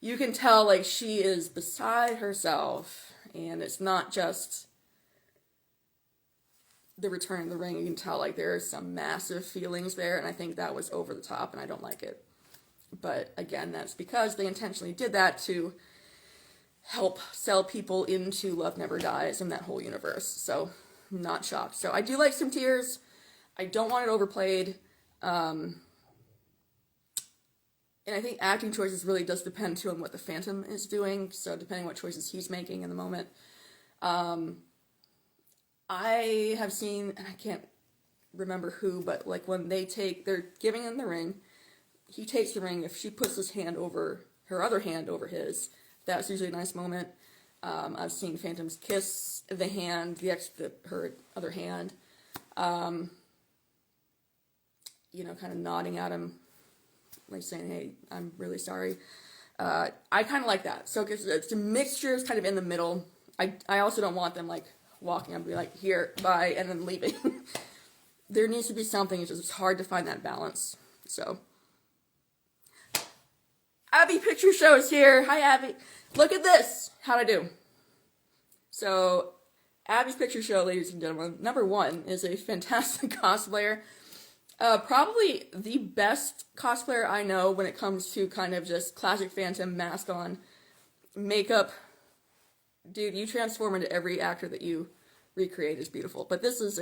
You can tell, like, she is beside herself, and it's not just the return of the ring. You can tell, like, there are some massive feelings there, and I think that was over the top, and I don't like it. But, again, that's because they intentionally did that to help sell people into Love Never Dies and that whole universe. So, not shocked. So, I do like some tears. I don't want it overplayed. And I think acting choices really does depend, too, on what the Phantom is doing. So, depending on what choices he's making in the moment. I have seen, and I can't remember who, but, like, when they're giving him the ring, he takes the ring. If she puts her other hand over his, that's usually a nice moment. I've seen Phantoms kiss the hand, her other hand, kind of nodding at him, like saying, hey, I'm really sorry. I kind of like that. So it's a mixture, it's kind of in the middle. I also don't want them, like, walking up and be like, here, bye, and then leaving. There needs to be something. It's hard to find that balance. So, Abby Picture Show is here. Hi, Abby. Look at this. How'd I do? So, Abby's Picture Show, ladies and gentlemen, number one, is a fantastic cosplayer. Probably the best cosplayer I know when it comes to kind of just classic Phantom, mask on, makeup. Dude, you transform into every actor that you recreate is beautiful. But this is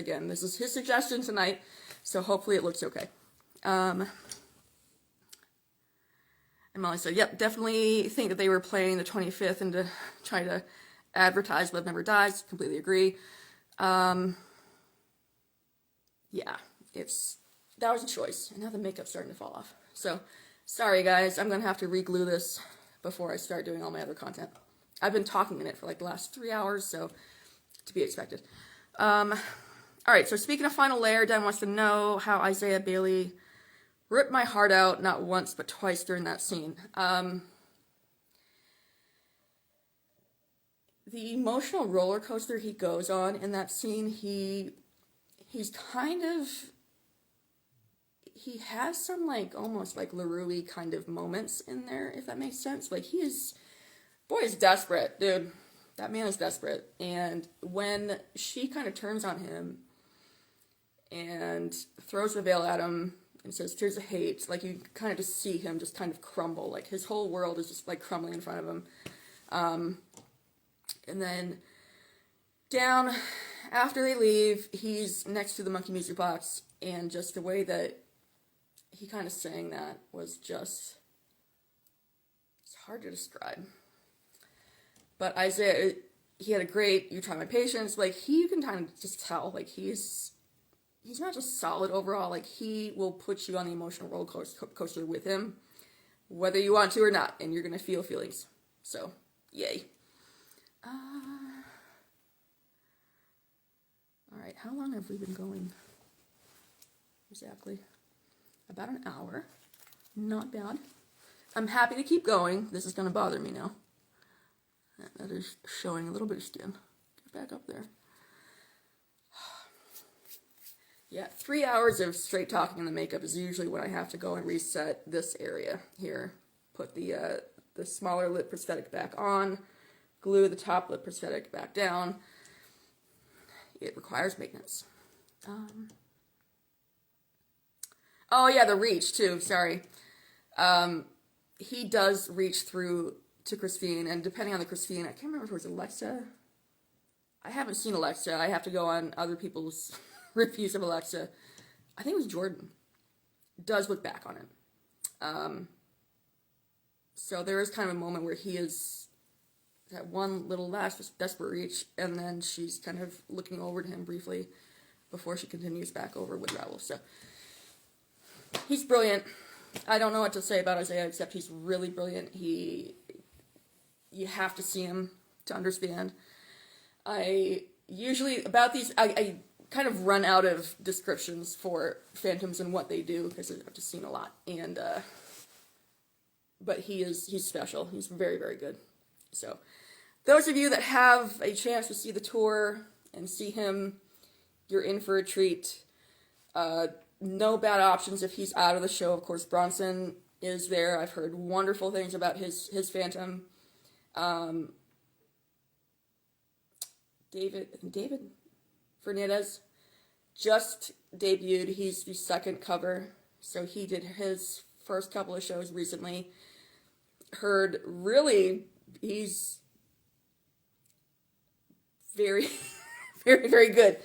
his suggestion tonight, so hopefully it looks okay. And Molly said, yep, definitely think that they were playing the 25th and to try to advertise Love Never Dies. Completely agree. Yeah, that was a choice. And now the makeup's starting to fall off. So, sorry guys, I'm going to have to re-glue this before I start doing all my other content. I've been talking in it for like the last 3 hours, so to be expected. Alright, so speaking of Final Lair, Dan wants to know how Isaiah Bailey ripped my heart out not once but twice during that scene. The emotional roller coaster he goes on in that scene, he has some, like, almost like LaRue-y kind of moments in there, if that makes sense. Like, boy is desperate, dude. That man is desperate. And when she kind of turns on him and throws the veil at him and says, tears of hate, like, you kind of just see him just kind of crumble. Like, his whole world is just, like, crumbling in front of him. And then down, after they leave, he's next to the monkey music box, and just the way that he kind of sang that was just, it's hard to describe. But Isaiah, he had a great, you try my patience, like, you can kind of just tell, like, he's not just solid overall, like, he will put you on the emotional roller coaster with him, whether you want to or not, and you're going to feel feelings. So, yay. Alright, how long have we been going? Exactly. About an hour. Not bad. I'm happy to keep going. This is going to bother me now. That is showing a little bit of skin. Get back up there. Yeah, 3 hours of straight talking in the makeup is usually when I have to go and reset this area here. Put the smaller lip prosthetic back on. Glue the top lip prosthetic back down. It requires maintenance. Oh yeah, the reach too, sorry. He does reach through to Christine, and depending on the Christine, I can't remember if it was Alexa. I haven't seen Alexa. I have to go on other people's reviews of Alexa, I think it was Jordan, does look back on it. So there is kind of a moment where he is that one little last desperate reach, and then she's kind of looking over to him briefly before she continues back over with Raoul. So he's brilliant. I don't know what to say about Isaiah except he's really brilliant. You have to see him to understand. I kind of run out of descriptions for phantoms and what they do because I've just seen a lot. And but he's special. He's very, very good. So those of you that have a chance to see the tour and see him, you're in for a treat. No bad options if he's out of the show. Of course, Bronson is there. I've heard wonderful things about his Phantom. David Fernandez just debuted. He's the second cover, so he did his first couple of shows recently. Heard really, he's very, very, very good.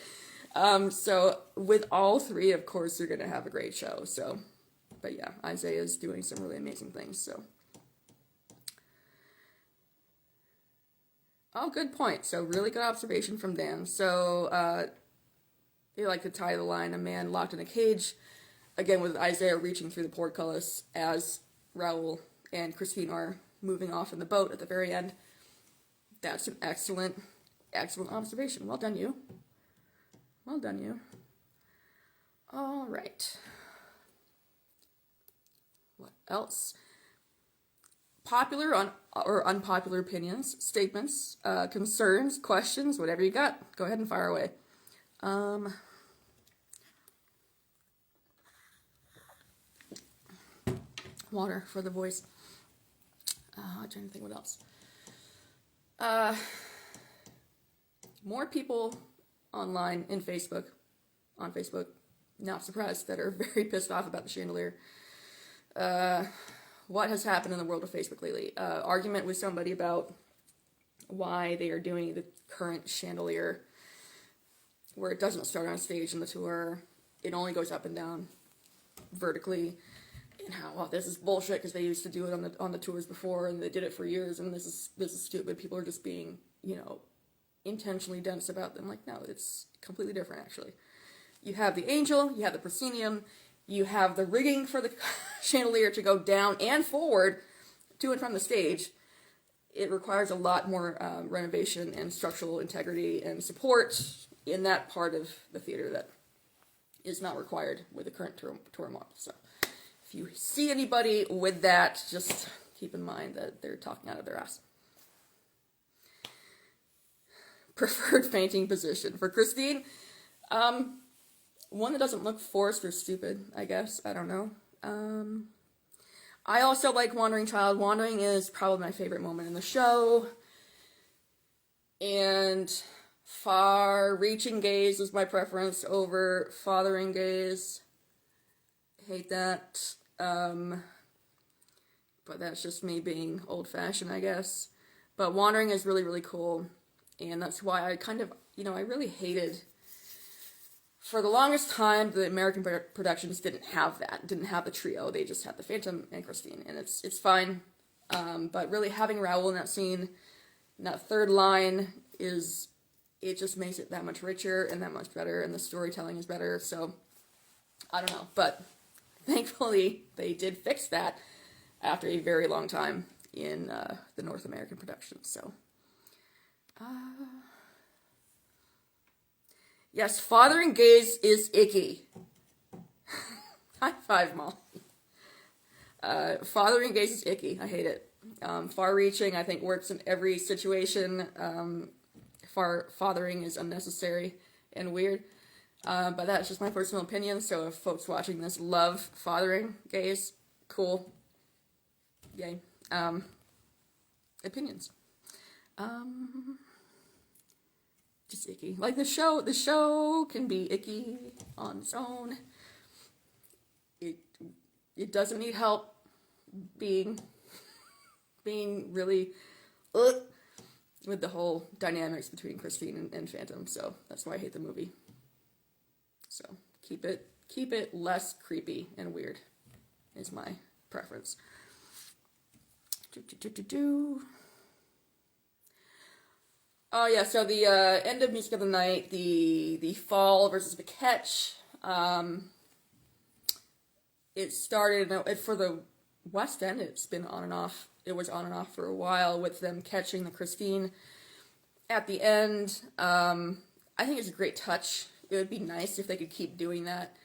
So with all three, of course, you're going to have a great show. So, but yeah, Isaiah's doing some really amazing things. So, oh, good point. So really good observation from Dan. So, they like to tie the line, a man locked in a cage, again with Isaiah reaching through the portcullis as Raoul and Christine are moving off in the boat at the very end. That's an excellent, excellent observation. Well done, you. Well done, you. All right. What else? Popular or unpopular opinions, statements, concerns, questions, whatever you got. Go ahead and fire away. Water for the voice. I'm trying to think what else. More people online on Facebook, not surprised, that are very pissed off about the chandelier. What has happened in the world of Facebook lately? Argument with somebody about why they are doing the current chandelier, where it doesn't start on stage in the tour, it only goes up and down vertically, and how, well, this is bullshit because they used to do it on the tours before and they did it for years, and this is stupid. People are just being, intentionally dense about them. Like, no, it's completely different, actually. You have the angel, you have the proscenium, you have the rigging for the chandelier to go down and forward to and from the stage. It requires a lot more renovation and structural integrity and support in that part of the theater that is not required with the current tour model. So if you see anybody with that, just keep in mind that they're talking out of their ass. Preferred fainting position for Christine. One that doesn't look forced or stupid, I guess. I don't know. I also like Wandering Child. Wandering is probably my favorite moment in the show. And far-reaching gaze is my preference over fathering gaze. Hate that. But that's just me being old-fashioned, I guess. But Wandering is really, really cool. And that's why I kind of, I really hated, for the longest time, the American productions didn't have that, didn't have the trio. They just had the Phantom and Christine, and it's fine. But really having Raoul in that scene, in that third line, it just makes it that much richer and that much better, and the storytelling is better. So, I don't know. But thankfully, they did fix that after a very long time in the North American production. So, yes, fathering gaze is icky. High five, Molly. Fathering gaze is icky. I hate it. Far-reaching, I think, works in every situation. Fathering is unnecessary and weird. But that's just my personal opinion. So if folks watching this love fathering gaze, cool. Yay. Opinions. Just icky. Like the show can be icky on its own. It doesn't need help being really with the whole dynamics between Christine and Phantom. So that's why I hate the movie. So keep it less creepy and weird is my preference. Oh yeah, so the end of Music of the Night, the fall versus the catch. It started for the West End. It's been on and off. It was on and off for a while with them catching the Christine at the end. I think it's a great touch. It would be nice if they could keep doing that.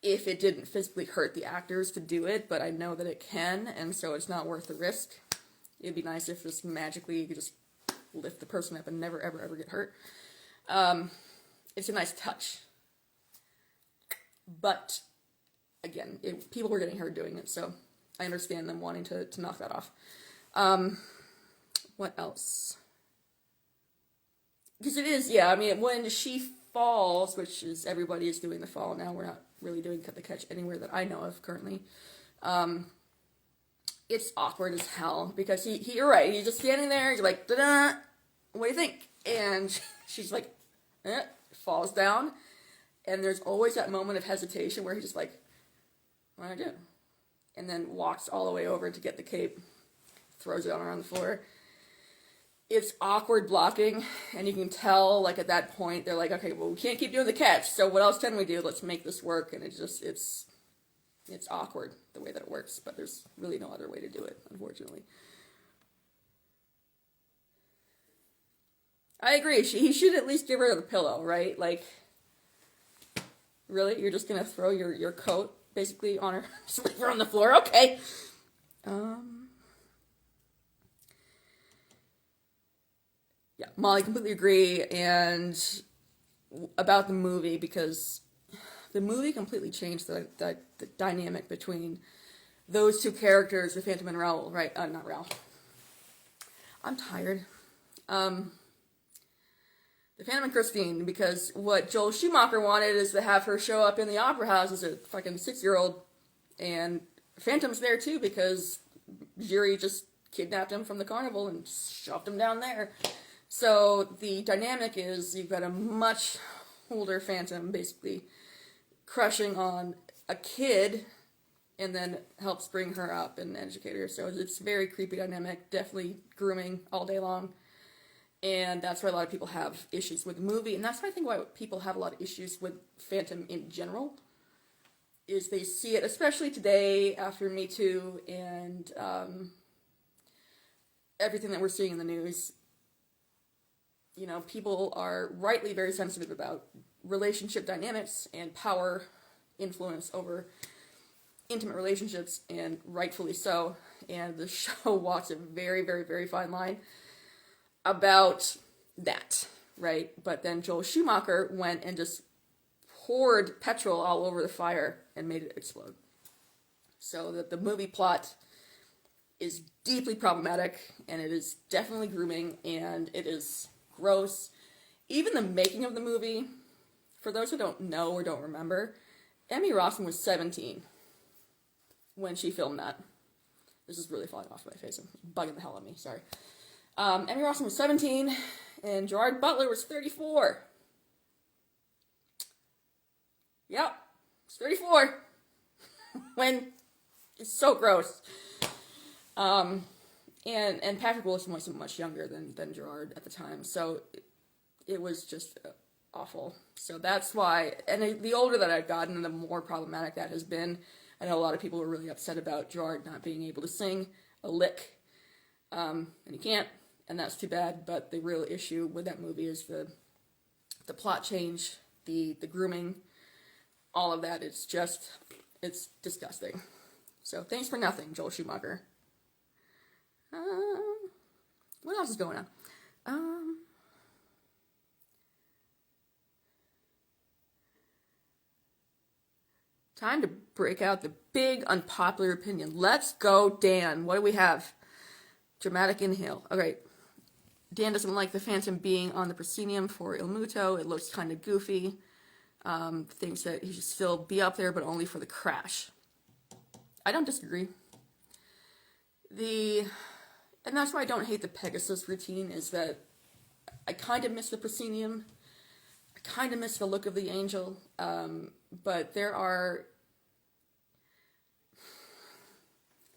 If it didn't physically hurt the actors to do it, but I know that it can, and so it's not worth the risk. It'd be nice if just magically you could just lift the person up and never, ever, ever get hurt. It's a nice touch. But, again, people were getting hurt doing it, so I understand them wanting to knock that off. What else? Because it is, yeah, I mean, when she falls, which is everybody is doing the fall now, we're not really doing cut the catch anywhere that I know of currently. It's awkward as hell because you're right, he's just standing there, you're like, da-da, what do you think? And she's like, falls down, and there's always that moment of hesitation where he's just like, what do I do? And then walks all the way over to get the cape, throws it on her on the floor. It's awkward blocking, and you can tell, like, at that point, they're like, okay, well, we can't keep doing the catch, so what else can we do? Let's make this work, and it's awkward, the way that it works, but there's really no other way to do it, unfortunately. I agree, he should at least give her the pillow, right? Like, really? You're just gonna throw your coat, basically, on her, just leave her on the floor? Okay. Yeah, Molly, completely agree, and about the movie, because the movie completely changed the dynamic between those two characters, the Phantom and Raoul, right? Not Raoul. I'm tired. The Phantom and Christine, because what Joel Schumacher wanted is to have her show up in the opera house as a fucking 6-year-old, and Phantom's there too, because Jury just kidnapped him from the carnival and shoved him down there. So the dynamic is you've got a much older Phantom basically crushing on a kid and then helps bring her up and educate her. So it's a very creepy dynamic, definitely grooming all day long. And that's why a lot of people have issues with the movie. And that's why I think why people have a lot of issues with Phantom in general, is they see it, especially today after Me Too and everything that we're seeing in the news. You know, people are rightly very sensitive about relationship dynamics and power influence over intimate relationships, and rightfully so. And the show walks a very, very, very fine line about that, right? But then Joel Schumacher went and just poured petrol all over the fire and made it explode. So that the movie plot is deeply problematic, and it is definitely grooming, and it is gross. Even the making of the movie, for those who don't know or don't remember, Emmy Rossum was 17 when she filmed that. This is really falling off my face. I'm bugging the hell out of me. Sorry. Emmy Rossum was 17, and Gerard Butler was 34. Yep, it's 34. When it's so gross. And Patrick Wilson wasn't much younger than Gerard at the time, so it was just awful. So that's why, and the older that I've gotten, the more problematic that has been. I know a lot of people were really upset about Gerard not being able to sing a lick, and he can't, and that's too bad. But the real issue with that movie is the plot change, the grooming, all of that. It's disgusting. So thanks for nothing, Joel Schumacher. What else is going on? Time to break out the big unpopular opinion. Let's go, Dan. What do we have? Dramatic inhale. Okay. Dan doesn't like the Phantom being on the proscenium for Il Muto. It looks kind of goofy. Thinks that he should still be up there, but only for the crash. I don't disagree. And that's why I don't hate the Pegasus routine, is that I kind of miss the proscenium. I kind of miss the look of the angel, but there are...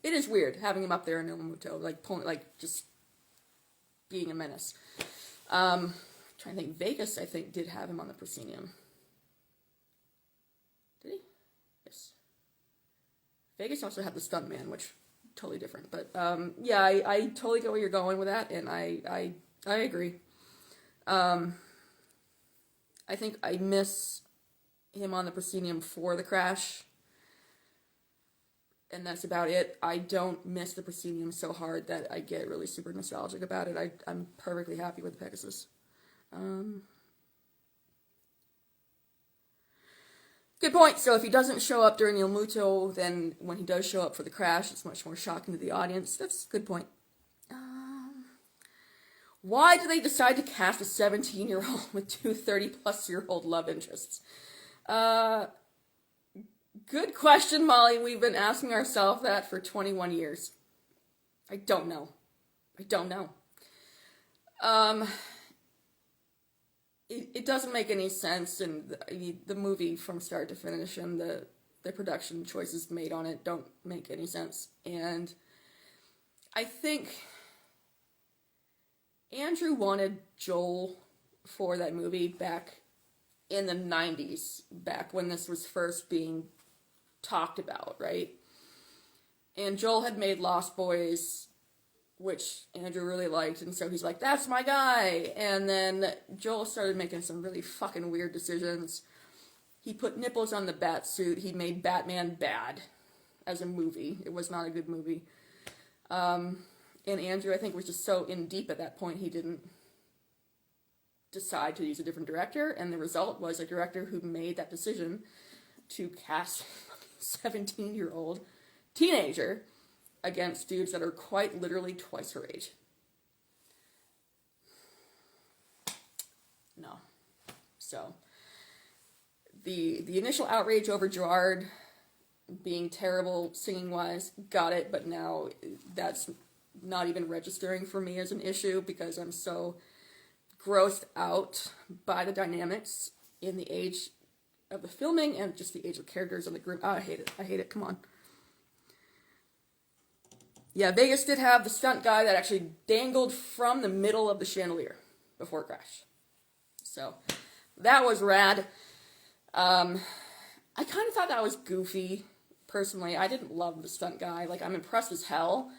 It is weird having him up there in Ilmuto, like, pulling, like, just being a menace. Trying to think, Vegas, I think, did have him on the proscenium. Did he? Yes. Vegas also had the stuntman, which totally different. But yeah, I totally get where you're going with that, and I agree. I think I miss him on the proscenium for the crash, and that's about it. I don't miss the proscenium so hard that I get really super nostalgic about it. I'm perfectly happy with the Pegasus. Good point. So if he doesn't show up during Il Muto, then when he does show up for the crash, it's much more shocking to the audience. That's a good point. Why do they decide to cast a 17-year-old with two 30-plus-year-old love interests? Good question, Molly. We've been asking ourselves that for 21 years. I don't know. It doesn't make any sense, and the movie from start to finish and the production choices made on it don't make any sense. And I think Andrew wanted Joel for that movie back in the 90s, back when this was first being talked about, right? And Joel had made Lost Boys, which Andrew really liked, and so he's like, that's my guy. And then Joel started making some really fucking weird decisions. He put nipples on the bat suit. He made Batman bad as a movie. It was not a good movie. And Andrew, I think, was just so in deep at that point, he didn't decide to use a different director, and the result was a director who made that decision to cast a 17-year-old teenager against dudes that are quite literally twice her age. No. So, the initial outrage over Gerard being terrible singing-wise, got it, but now that's not even registering for me as an issue because I'm so grossed out by the dynamics in the age of the filming and just the age of characters in the group. Oh, I hate it, come on. Yeah, Vegas did have the stunt guy that actually dangled from the middle of the chandelier before it crashed. So, that was rad. I kind of thought that was goofy, personally. I didn't love the stunt guy. Like, I'm impressed as hell,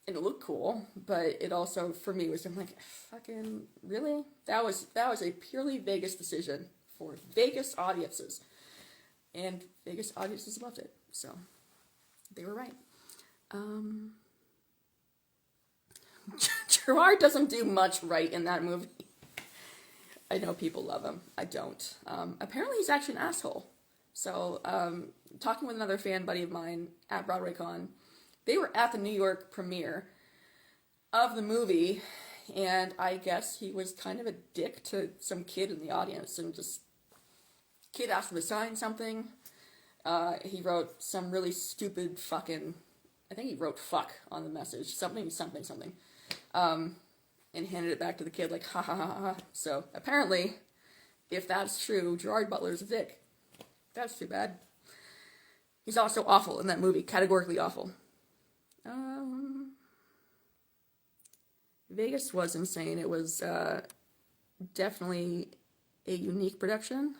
and it looked cool, but it also, for me, was like, fucking, really? That was a purely Vegas decision for Vegas audiences. And Vegas audiences loved it, so they were right. Gerard doesn't do much right in that movie. I know people love him. I don't. Apparently he's actually an asshole. So, talking with another fan buddy of mine at BroadwayCon, they were at the New York premiere of the movie, and I guess he was kind of a dick to some kid in the audience, and just, kid asked him to sign something. He wrote some really stupid fucking, I think he wrote fuck on the message, something, and handed it back to the kid like, ha ha ha ha. So, apparently, if that's true, Gerard Butler's a dick. That's too bad. He's also awful in that movie, categorically awful. Vegas was insane. It was definitely a unique production.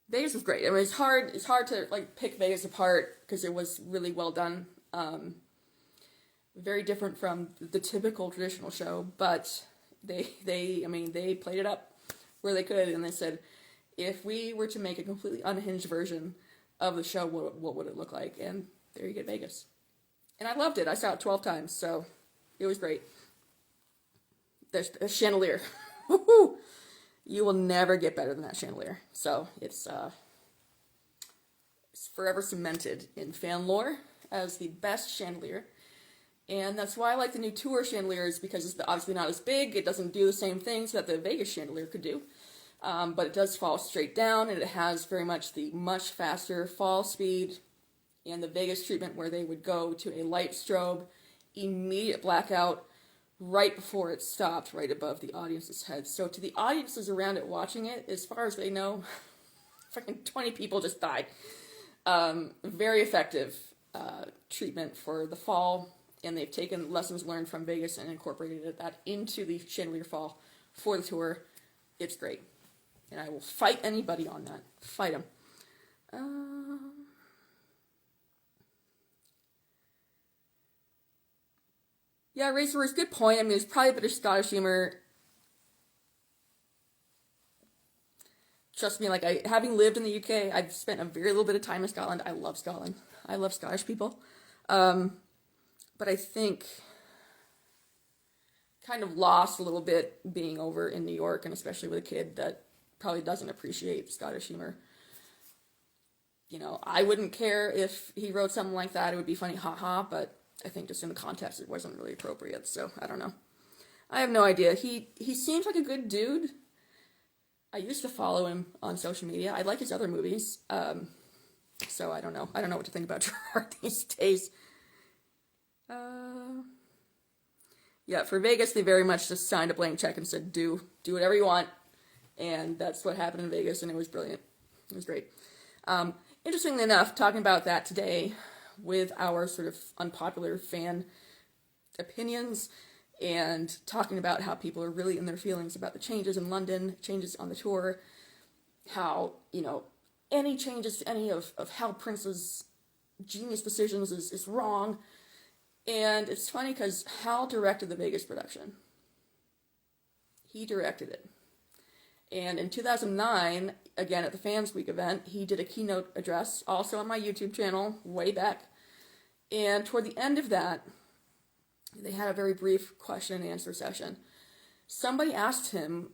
Vegas was great. I mean, it's hard to like pick Vegas apart because it was really well done. Very different from the typical traditional show, but they played it up where they could, and they said, if we were to make a completely unhinged version of the show, what would it look like? And there you get Vegas. And I loved it. I saw it 12 times, so it was great. There's a chandelier. Woohoo! You will never get better than that chandelier. So it's forever cemented in fan lore as the best chandelier. And that's why I like the new tour chandeliers, because it's obviously not as big. It doesn't do the same things that the Vegas chandelier could do. But it does fall straight down, and it has very much the faster fall speed. And the Vegas treatment where they would go to a light strobe immediate blackout right before it stopped, right above the audience's head. So to the audiences around it watching it, as far as they know, freaking 20 people just died. Very effective treatment for the fall, and they've taken lessons learned from Vegas and incorporated that into the chandelier fall for the tour. It's great. And I will fight anybody on that. Fight them. Yeah, Razor's good point. I mean, it's probably a bit of Scottish humor. Trust me, like, having lived in the UK, I've spent a very little bit of time in Scotland. I love Scotland. I love Scottish people. But I think kind of lost a little bit being over in New York, and especially with a kid that probably doesn't appreciate Scottish humor. You know, I wouldn't care if he wrote something like that. It would be funny, haha, but I think just in the context it wasn't really appropriate, so I don't know. I have no idea. He seems like a good dude. I used to follow him on social media. I like his other movies. So I don't know. I don't know what to think about Gerard these days. Yeah, for Vegas, they very much just signed a blank check and said, do whatever you want. And that's what happened in Vegas, and it was brilliant. It was great. Interestingly enough, talking about that today with our sort of unpopular fan opinions and talking about how people are really in their feelings about the changes in London, changes on the tour, how, you know, any changes to any of Hal Prince's genius decisions is wrong. And it's funny because Hal directed the Vegas production. He directed it. And in 2009, again at the Fans Week event, he did a keynote address, also on my YouTube channel, way back. And toward the end of that, they had a very brief question and answer session. Somebody asked him,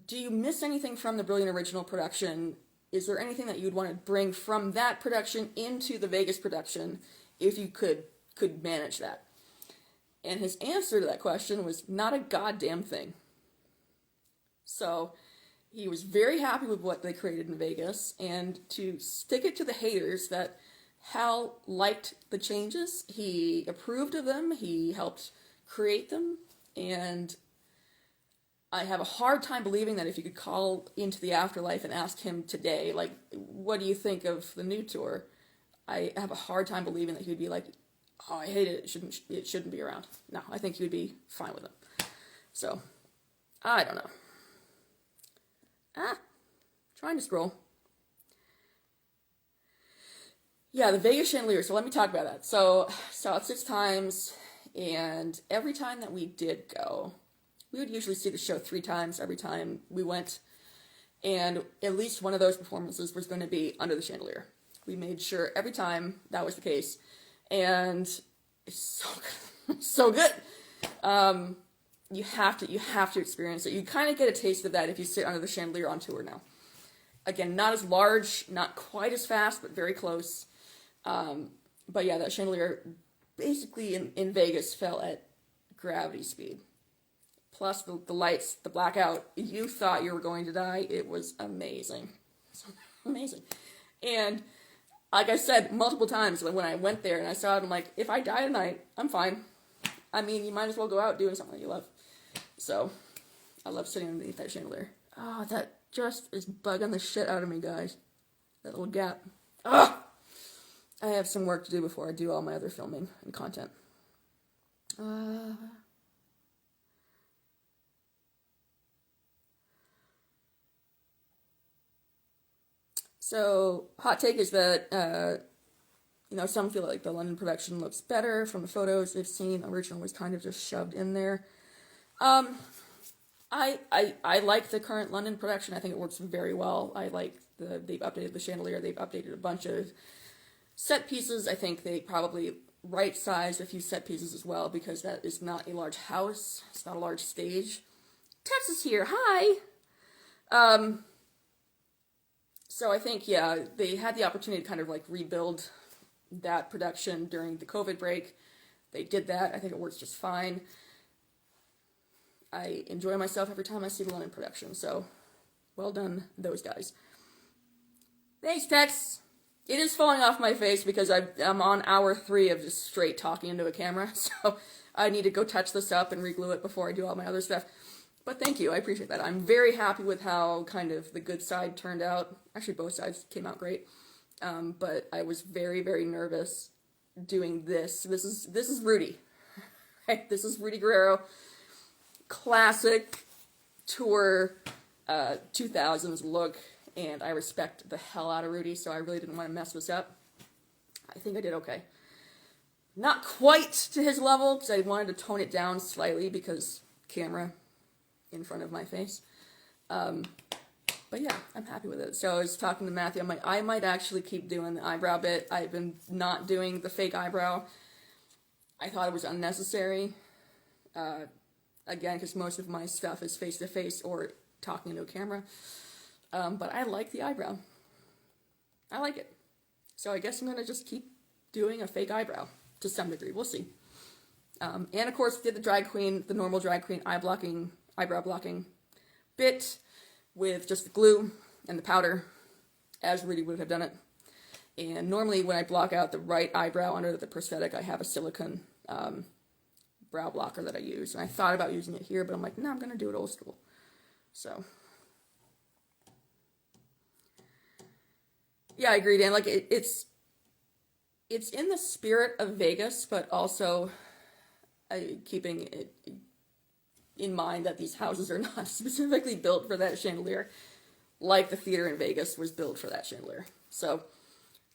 do you miss anything from the Brilliant Original production? Is there anything that you'd want to bring from that production into the Vegas production if you could manage that? And his answer to that question was not a goddamn thing. So he was very happy with what they created in Vegas, and to stick it to the haters that Hal liked the changes, he approved of them, he helped create them, and I have a hard time believing that if you could call into the afterlife and ask him today, like, what do you think of the new tour? I have a hard time believing that he would be like, oh, I hate it, it shouldn't be around. No, I think he would be fine with it. So, I don't know. Trying to scroll. Yeah, the Vegas chandelier. So let me talk about that. So saw it 6 times, and every time that we did go, we would usually see the show 3 times every time we went, and at least one of those performances was going to be under the chandelier. We made sure every time that was the case, and it's so good. So good. You have to experience it. You kind of get a taste of that if you sit under the chandelier on tour now. Again, not as large, not quite as fast, but very close. But yeah, that chandelier basically in Vegas fell at gravity speed. Plus the lights, the blackout, you thought you were going to die. It was amazing. Amazing. And like I said multiple times when I went there and I saw it, I'm like, if I die tonight, I'm fine. I mean, you might as well go out doing something that you love. So, I love sitting underneath that chandelier. Oh, that just is bugging the shit out of me, guys. That little gap. Ugh! I have some work to do before I do all my other filming and content. So, hot take is that, some feel like the London production looks better from the photos they've seen. Original was kind of just shoved in there. I like the current London production. I think it works very well. I like they've updated the chandelier. They've updated a bunch of set pieces. I think they probably right-sized a few set pieces as well, because that is not a large house. It's not a large stage. Texas here. Hi! So I think, yeah, they had the opportunity to kind of like rebuild that production during the COVID break. They did that. I think it works just fine. I enjoy myself every time I see the London production, so well done, those guys. Thanks, Tex. It is falling off my face because I'm on hour 3 of just straight talking into a camera, so I need to go touch this up and reglue it before I do all my other stuff. But thank you, I appreciate that. I'm very happy with how kind of the good side turned out. Actually, both sides came out great. But I was very, very nervous doing this. This is Rudy. Right? This is Rudy Guerrero. Classic tour 2000s look. And I respect the hell out of Rudy, so I really didn't want to mess this up. I think I did okay. Not quite to his level, because I wanted to tone it down slightly, because camera in front of my face. But yeah, I'm happy with it. So I was talking to Matthew, I'm like, I might actually keep doing the eyebrow bit. I've been not doing the fake eyebrow. I thought it was unnecessary. Again, because most of my stuff is face-to-face or talking into a camera. But I like the eyebrow. I like it. So I guess I'm going to just keep doing a fake eyebrow to some degree. We'll see. And of course, did the normal drag queen eyebrow blocking bit with just the glue and the powder, as Rudy would have done it. And normally when I block out the right eyebrow under the prosthetic, I have a silicone brow blocker that I use. And I thought about using it here, but I'm like, no, I'm going to do it old school. So... yeah, I agree, Dan. Like, it's in the spirit of Vegas, but also keeping it in mind that these houses are not specifically built for that chandelier, like the theater in Vegas was built for that chandelier. So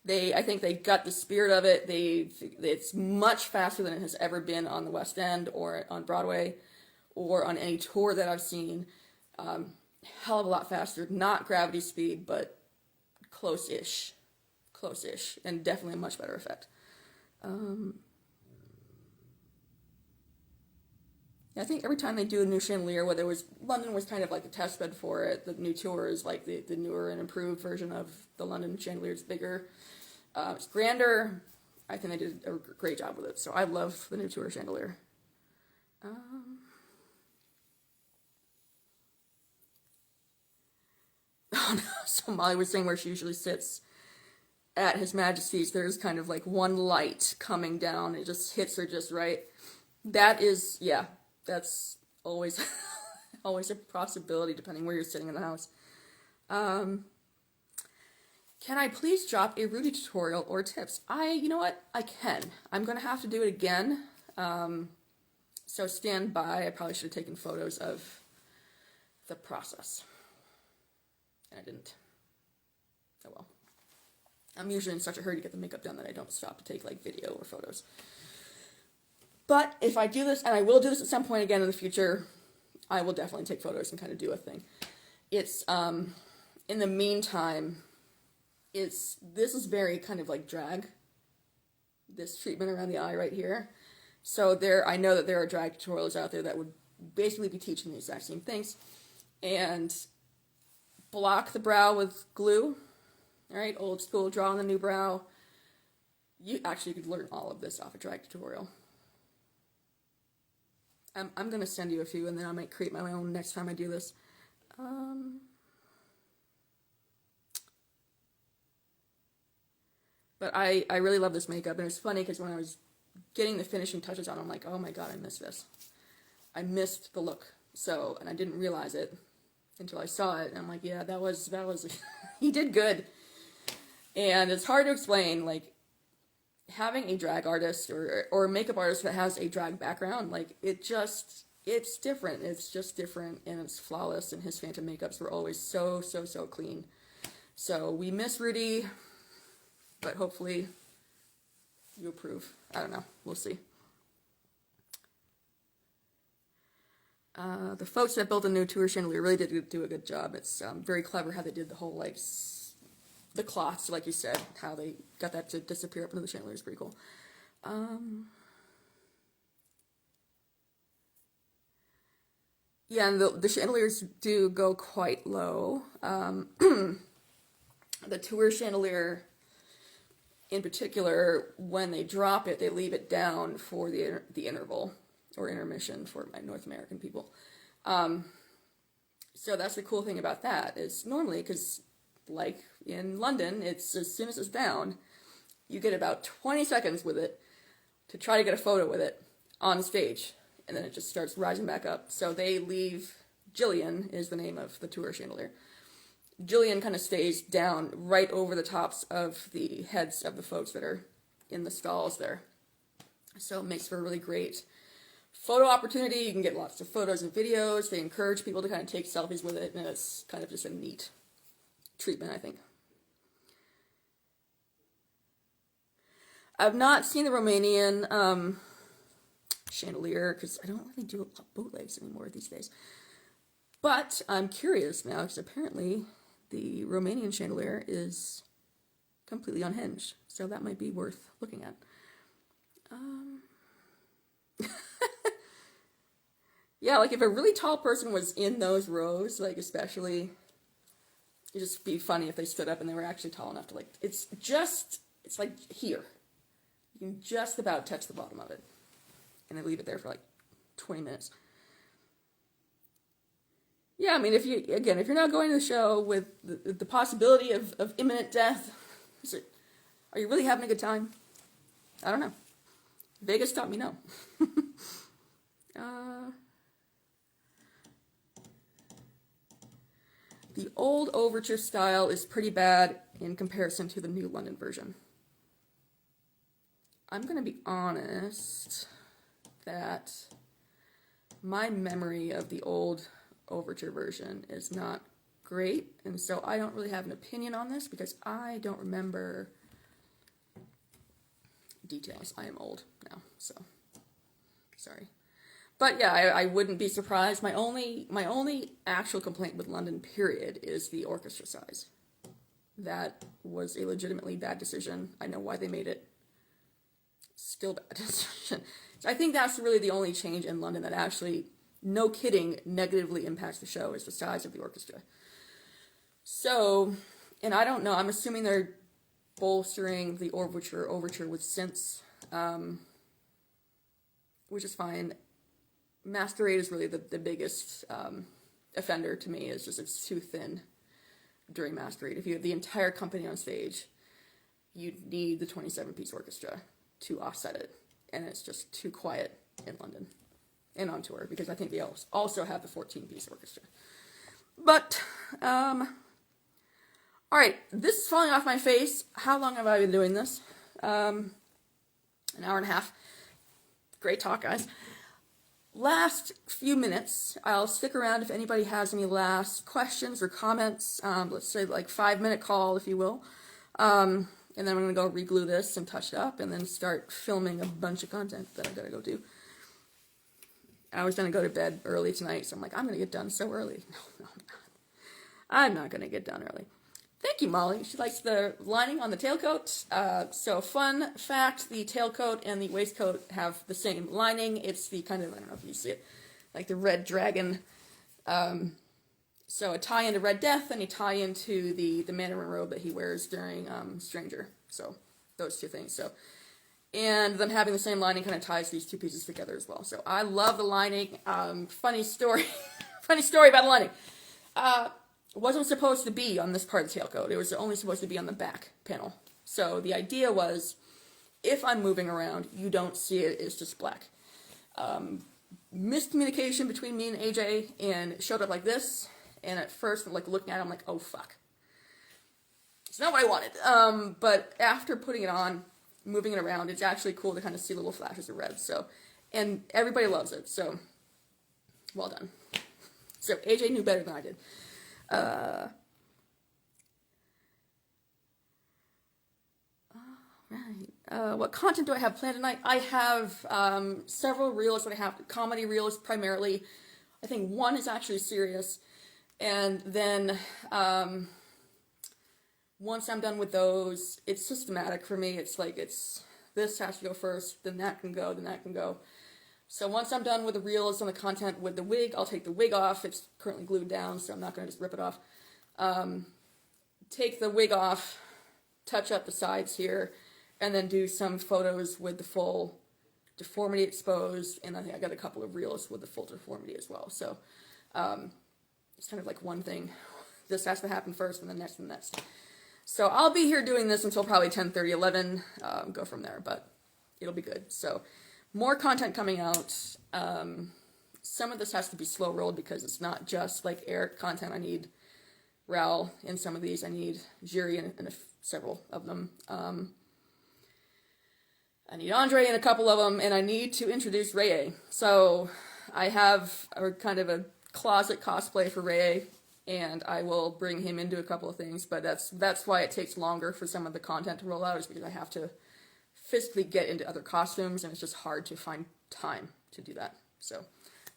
I think they got the spirit of it. It's much faster than it has ever been on the West End or on Broadway or on any tour that I've seen. Hell of a lot faster. Not gravity speed, but close-ish, and definitely a much better effect. I think every time they do a new chandelier, whether it was London was kind of like the test bed for it, the new tour is like the newer and improved version of the London chandelier. It's bigger, it's grander. I think they did a great job with it, so I love the new tour chandelier. Oh no, so Molly was saying where she usually sits at His Majesty's, there's kind of like one light coming down. It just hits her just right. That is, yeah, that's always, always a possibility depending where you're sitting in the house. Can I please drop a Rudy tutorial or tips? You know what? I can. I'm going to have to do it again. So stand by. I probably should have taken photos of the process. I didn't. Oh well. I'm usually in such a hurry to get the makeup done that I don't stop to take like video or photos. But if I do this, and I will do this at some point again in the future, I will definitely take photos and kind of do a thing. It's, in the meantime, this is very kind of like drag, this treatment around the eye right here. So I know that there are drag tutorials out there that would basically be teaching the exact same things. And block the brow with glue. All right, old school, draw on the new brow. You actually could learn all of this off a drag tutorial. I'm going to send you a few, and then I might create my own next time I do this. But I really love this makeup, and it's funny because when I was getting the finishing touches on, I'm like, oh my god, I missed this. I missed the look. So, and I didn't realize it until I saw it, and I'm like, yeah, that was he did good. And it's hard to explain, like, having a drag artist or a makeup artist that has a drag background, like, it's different. It's just different, and it's flawless, and his Phantom makeups were always so clean. So we miss Rudy, but hopefully you approve. I don't know. We'll see. The folks that built the new tour chandelier really did do a good job. It's very clever how they did the whole, like, the cloths, like you said, how they got that to disappear up into the chandelier is pretty cool. Yeah, and the chandeliers do go quite low. The tour chandelier, in particular, when they drop it, they leave it down for the interval, or intermission for my North American people. So that's the cool thing about that, is normally, because like in London, it's as soon as it's down, you get about 20 seconds with it to try to get a photo with it on stage, and then it just starts rising back up. So they leave, Jillian is the name of the tour chandelier. Jillian kind of stays down right over the tops of the heads of the folks that are in the stalls there. So it makes for a really great photo opportunity. You can get lots of photos and videos. They encourage people to kind of take selfies with it, and it's kind of just a neat treatment, I think. I've not seen the Romanian chandelier, because I don't really do a lot of bootlegs anymore these days. But I'm curious now, because apparently the Romanian chandelier is completely unhinged, so that might be worth looking at. Yeah, like if a really tall person was in those rows, like especially, it'd just be funny if they stood up and they were actually tall enough to like, it's like here. You can just about touch the bottom of it. And they leave it there for like 20 minutes. Yeah, I mean, if you're not going to the show with the possibility of imminent death, are you really having a good time? I don't know. Vegas taught me no. The old overture style is pretty bad in comparison to the new London version. I'm going to be honest that my memory of the old overture version is not great, and so I don't really have an opinion on this because I don't remember details. I am old now, so sorry. But yeah, I wouldn't be surprised. My only actual complaint with London, period, is the orchestra size. That was a legitimately bad decision. I know why they made it. Still bad decision. So I think that's really the only change in London that actually, no kidding, negatively impacts the show is the size of the orchestra. So, and I don't know, I'm assuming they're bolstering the overture with synths, which is fine. Masquerade is really the biggest offender to me. Is just it's too thin during Masquerade. If you have the entire company on stage, you need the 27-piece orchestra to offset it, and it's just too quiet in London and on tour because I think they also have the 14-piece orchestra. But all right, this is falling off my face. How long have I been doing this? An hour and a half. Great talk, guys. Last few minutes, I'll stick around if anybody has any last questions or comments. Let's say like 5-minute call, if you will. And then I'm going to go re-glue this and touch it up and then start filming a bunch of content that I gotta go do. I was going to go to bed early tonight, so I'm like, I'm going to get done so early. No, I'm not. I'm not going to get done early. Thank you, Molly. She likes the lining on the tailcoat. So fun fact, the tailcoat and the waistcoat have the same lining. It's the kind of, I don't know if you see it, like the red dragon. So a tie into Red Death and a tie into the Mandarin robe that he wears during Stranger. So those two things. So, and them having the same lining kind of ties these two pieces together as well. So I love the lining. Funny story about the lining. Wasn't supposed to be on this part of the tailcoat. It was only supposed to be on the back panel. So the idea was, if I'm moving around, you don't see it, it's just black. Miscommunication between me and AJ, and it showed up like this, and at first, I'm like looking at it, I'm like, oh fuck. It's not what I wanted. But after putting it on, moving it around, it's actually cool to kind of see little flashes of red. So, and everybody loves it, so well done. So AJ knew better than I did. What content do I have planned tonight? I have several reels that I have, comedy reels primarily. I think one is actually serious, and then once I'm done with those, it's systematic for me. It's like this has to go first, then that can go, then that can go. So once I'm done with the reels on the content with the wig, I'll take the wig off. It's currently glued down, so I'm not going to just rip it off. Take the wig off, touch up the sides here, and then do some photos with the full deformity exposed, and I think I got a couple of reels with the full deformity as well. So it's kind of like one thing this has to happen first, and then next, and next. So I'll be here doing this until probably 10:30, 11, go from there, but it'll be good. So more content coming out. Some of this has to be slow rolled because it's not just like Eric content. I need Raoul in some of these. I need Jiri in several of them. I need Andre in a couple of them, and I need to introduce Raye. So I have kind of a closet cosplay for Raye, and I will bring him into a couple of things, but that's why it takes longer for some of the content to roll out, is because I have to physically get into other costumes, and it's just hard to find time to do that. So,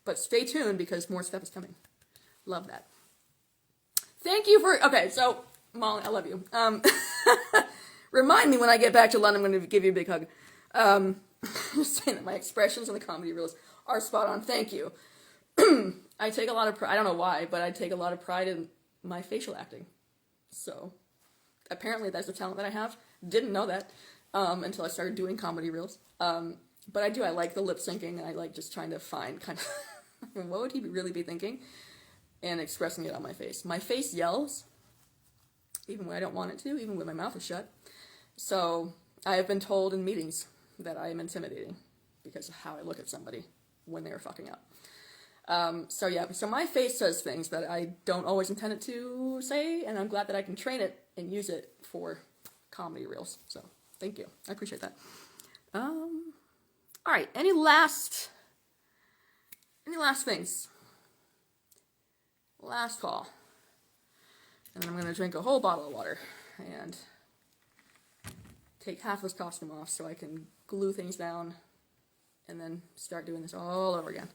but stay tuned because more stuff is coming. Love that. Thank you for, okay, so Molly, I love you. Remind me when I get back to London, I'm going to give you a big hug. Just saying that my expressions in the comedy reels are spot on. Thank you. I take a lot of pride, I don't know why, but I take a lot of pride in my facial acting. So apparently that's a talent that I have. Didn't know that until I started doing comedy reels. But I do. I like the lip syncing, and I like just trying to find kind of what would he really be thinking and expressing it on my face. My face yells, even when I don't want it to, even when my mouth is shut. So I have been told in meetings that I am intimidating because of how I look at somebody when they're fucking up. So yeah, so my face says things that I don't always intend it to say, and I'm glad that I can train it and use it for comedy reels. So thank you. I appreciate that. All right, any last things? Last call. And then I'm going to drink a whole bottle of water and take half this costume off so I can glue things down and then start doing this all over again.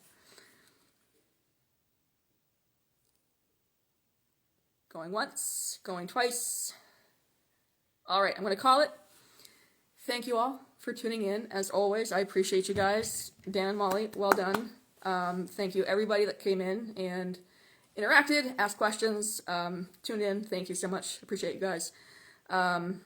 Going once, going twice. All right, I'm going to call it. Thank you all for tuning in. As always, I appreciate you guys. Dan and Molly, well done. Thank you everybody that came in and interacted, asked questions, tuned in. Thank you so much. Appreciate you guys. And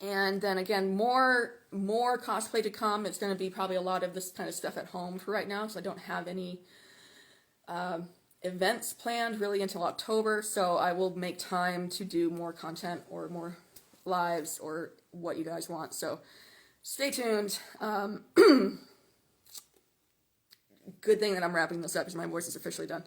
then again, more cosplay to come. It's going to be probably a lot of this kind of stuff at home for right now, because I don't have any events planned really until October, so I will make time to do more content or more lives or what you guys want. So stay tuned. Good thing that I'm wrapping this up because my voice is officially done.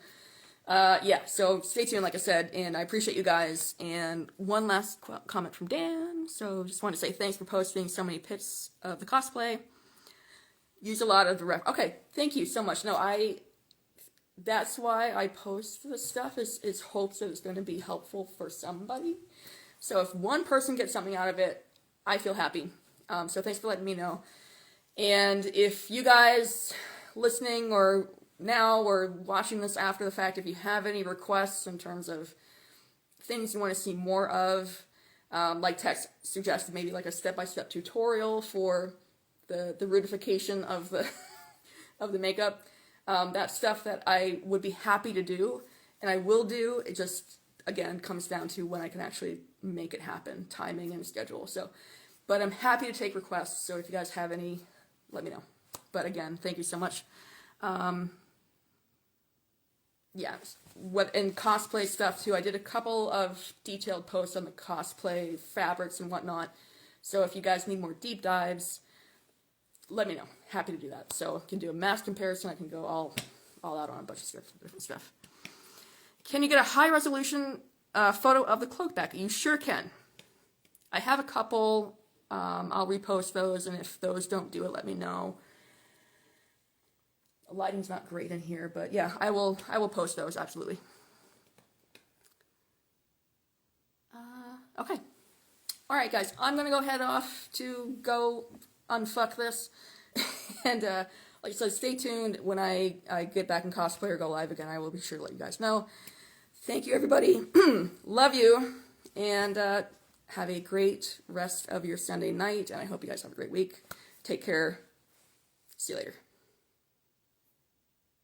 Yeah, so stay tuned, like I said, and I appreciate you guys. And one last comment from Dan. So just want to say thanks for posting so many pics of the cosplay. Use a lot of the okay, thank you so much. No, that's why I post this stuff, is hopes that it's going to be helpful for somebody. So if one person gets something out of it, I feel happy. So thanks for letting me know. And if you guys listening or now or watching this after the fact, if you have any requests in terms of things you want to see more of, like Tex suggested, maybe like a step-by-step tutorial for the rudification of the of the makeup. That's stuff that I would be happy to do, and I will do. It just, again, comes down to when I can actually make it happen, timing and schedule. So, but I'm happy to take requests, so if you guys have any, let me know. But again, thank you so much. Yeah, and cosplay stuff too. I did a couple of detailed posts on the cosplay fabrics and whatnot. So if you guys need more deep dives, let me know. Happy to do that. So I can do a mass comparison. I can go all out on a bunch of different stuff. Can you get a high resolution photo of the cloak back? You sure can. I have a couple. I'll repost those, and if those don't do it, let me know. The lighting's not great in here, but yeah, I will post those, absolutely. Okay. All right, guys, I'm going to go head off to go unfuck this. And like I said, stay tuned. When I get back in cosplay or go live again, I will be sure to let you guys know. Thank you, everybody. Love you. And have a great rest of your Sunday night. And I hope you guys have a great week. Take care. See you later.